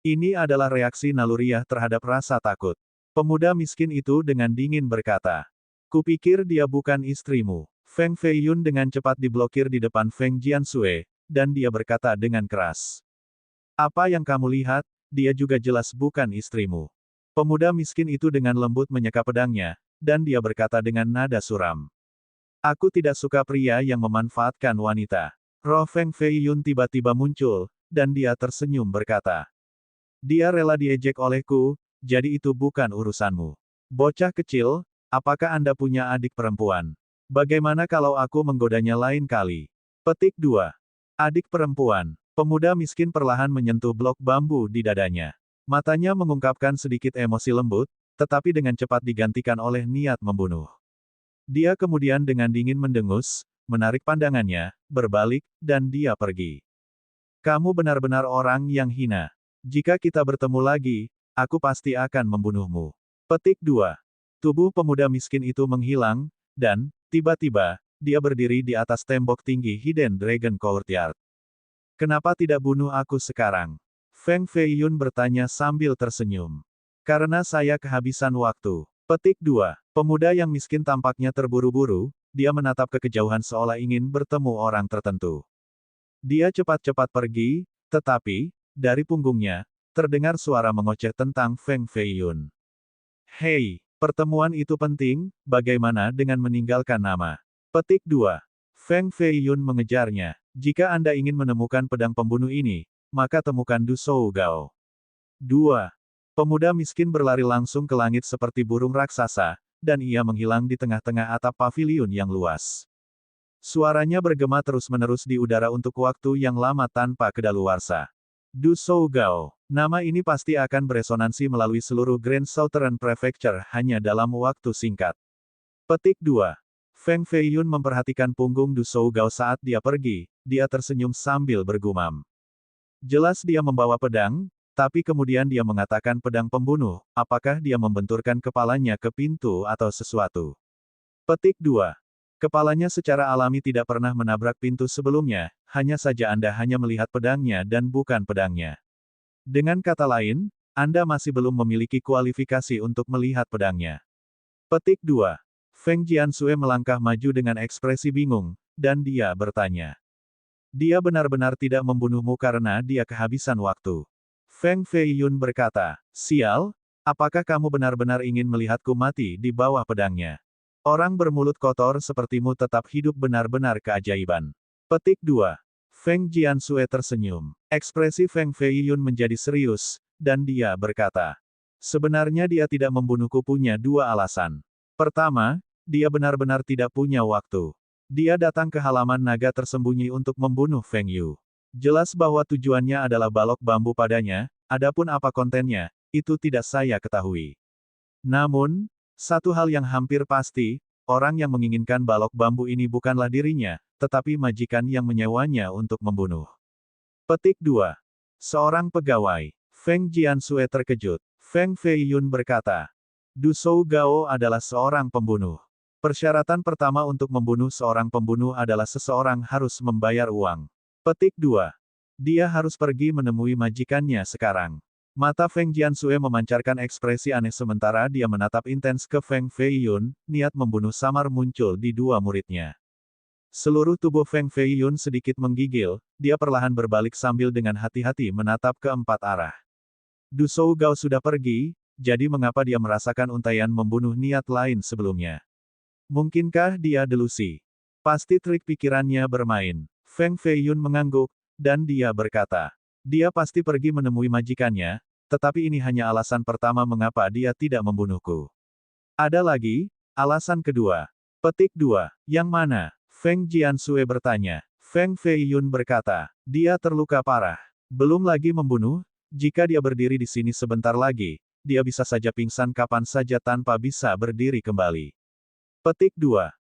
Ini adalah reaksi naluriah terhadap rasa takut. Pemuda miskin itu dengan dingin berkata, "Kupikir dia bukan istrimu." Feng Feiyun dengan cepat diblokir di depan Feng Jiansui, dan dia berkata dengan keras. "Apa yang kamu lihat, dia juga jelas bukan istrimu." Pemuda miskin itu dengan lembut menyeka pedangnya, dan dia berkata dengan nada suram. "Aku tidak suka pria yang memanfaatkan wanita." Roh Feng Feiyun tiba-tiba muncul, dan dia tersenyum berkata. "Dia rela diejek olehku, jadi itu bukan urusanmu. Bocah kecil, apakah Anda punya adik perempuan? Bagaimana kalau aku menggodanya lain kali?" Petik 2. Adik perempuan. Pemuda miskin perlahan menyentuh blok bambu di dadanya. Matanya mengungkapkan sedikit emosi lembut, tetapi dengan cepat digantikan oleh niat membunuh. Dia kemudian dengan dingin mendengus, menarik pandangannya, berbalik, dan dia pergi. "Kamu benar-benar orang yang hina. Jika kita bertemu lagi, aku pasti akan membunuhmu." Petik 2. Tubuh pemuda miskin itu menghilang, dan, tiba-tiba, dia berdiri di atas tembok tinggi Hidden Dragon Courtyard. "Kenapa tidak bunuh aku sekarang?" Feng Feiyun bertanya sambil tersenyum. "Karena saya kehabisan waktu." Petik 2. Pemuda yang miskin tampaknya terburu-buru, dia menatap ke kejauhan seolah ingin bertemu orang tertentu. Dia cepat-cepat pergi, tetapi, dari punggungnya, terdengar suara mengoceh tentang Feng Feiyun. "Hei, pertemuan itu penting, bagaimana dengan meninggalkan nama?" Petik 2. Feng Feiyun mengejarnya. "Jika Anda ingin menemukan pedang pembunuh ini, maka temukan Du Shou Gao." 2. Pemuda miskin berlari langsung ke langit seperti burung raksasa, dan ia menghilang di tengah-tengah atap paviliun yang luas. Suaranya bergema terus-menerus di udara untuk waktu yang lama tanpa kedaluarsa. Du Shou Gao. Nama ini pasti akan beresonansi melalui seluruh Grand Southern Prefecture hanya dalam waktu singkat. Petik 2. Feng Feiyun memperhatikan punggung Du Shou Gao saat dia pergi, dia tersenyum sambil bergumam. Jelas dia membawa pedang, tapi kemudian dia mengatakan pedang pembunuh, apakah dia membenturkan kepalanya ke pintu atau sesuatu? Petik 2. Kepalanya secara alami tidak pernah menabrak pintu sebelumnya, hanya saja Anda hanya melihat pedangnya dan bukan pedangnya. Dengan kata lain, Anda masih belum memiliki kualifikasi untuk melihat pedangnya. Petik 2. Feng Jiansui melangkah maju dengan ekspresi bingung, dan dia bertanya. "Dia benar-benar tidak membunuhmu karena dia kehabisan waktu." Feng Feiyun berkata, "Sial, apakah kamu benar-benar ingin melihatku mati di bawah pedangnya? Orang bermulut kotor sepertimu tetap hidup benar-benar keajaiban." Petik 2. Feng Jiansui tersenyum. Ekspresi Feng Feiyun menjadi serius, dan dia berkata, "Sebenarnya dia tidak membunuhku punya 2 alasan. Pertama, dia benar-benar tidak punya waktu. Dia datang ke halaman naga tersembunyi untuk membunuh Feng Yu. Jelas bahwa tujuannya adalah balok bambu padanya, adapun apa kontennya, itu tidak saya ketahui. Namun, satu hal yang hampir pasti, orang yang menginginkan balok bambu ini bukanlah dirinya, tetapi majikan yang menyewanya untuk membunuh. Petik 2. Seorang pegawai. Feng Jiansue terkejut. Feng Feiyun berkata, Du Shou Gao adalah seorang pembunuh. Persyaratan pertama untuk membunuh seorang pembunuh adalah seseorang harus membayar uang. Petik 2. Dia harus pergi menemui majikannya sekarang. Mata Feng Jiansue memancarkan ekspresi aneh sementara dia menatap intens ke Feng Feiyun, niat membunuh samar muncul di dua muridnya. Seluruh tubuh Feng Feiyun sedikit menggigil, dia perlahan berbalik sambil dengan hati-hati menatap ke empat arah. Du Shou Gao sudah pergi, jadi mengapa dia merasakan untaian membunuh niat lain sebelumnya? Mungkinkah dia delusi? Pasti trik pikirannya bermain. Feng Feiyun mengangguk, dan dia berkata, dia pasti pergi menemui majikannya, tetapi ini hanya alasan pertama mengapa dia tidak membunuhku. Ada lagi, alasan kedua. Petik 2. Yang mana? Feng Jiansue bertanya. Feng Feiyun berkata, dia terluka parah. Belum lagi membunuh, jika dia berdiri di sini sebentar lagi, dia bisa saja pingsan kapan saja tanpa bisa berdiri kembali. Petik 2.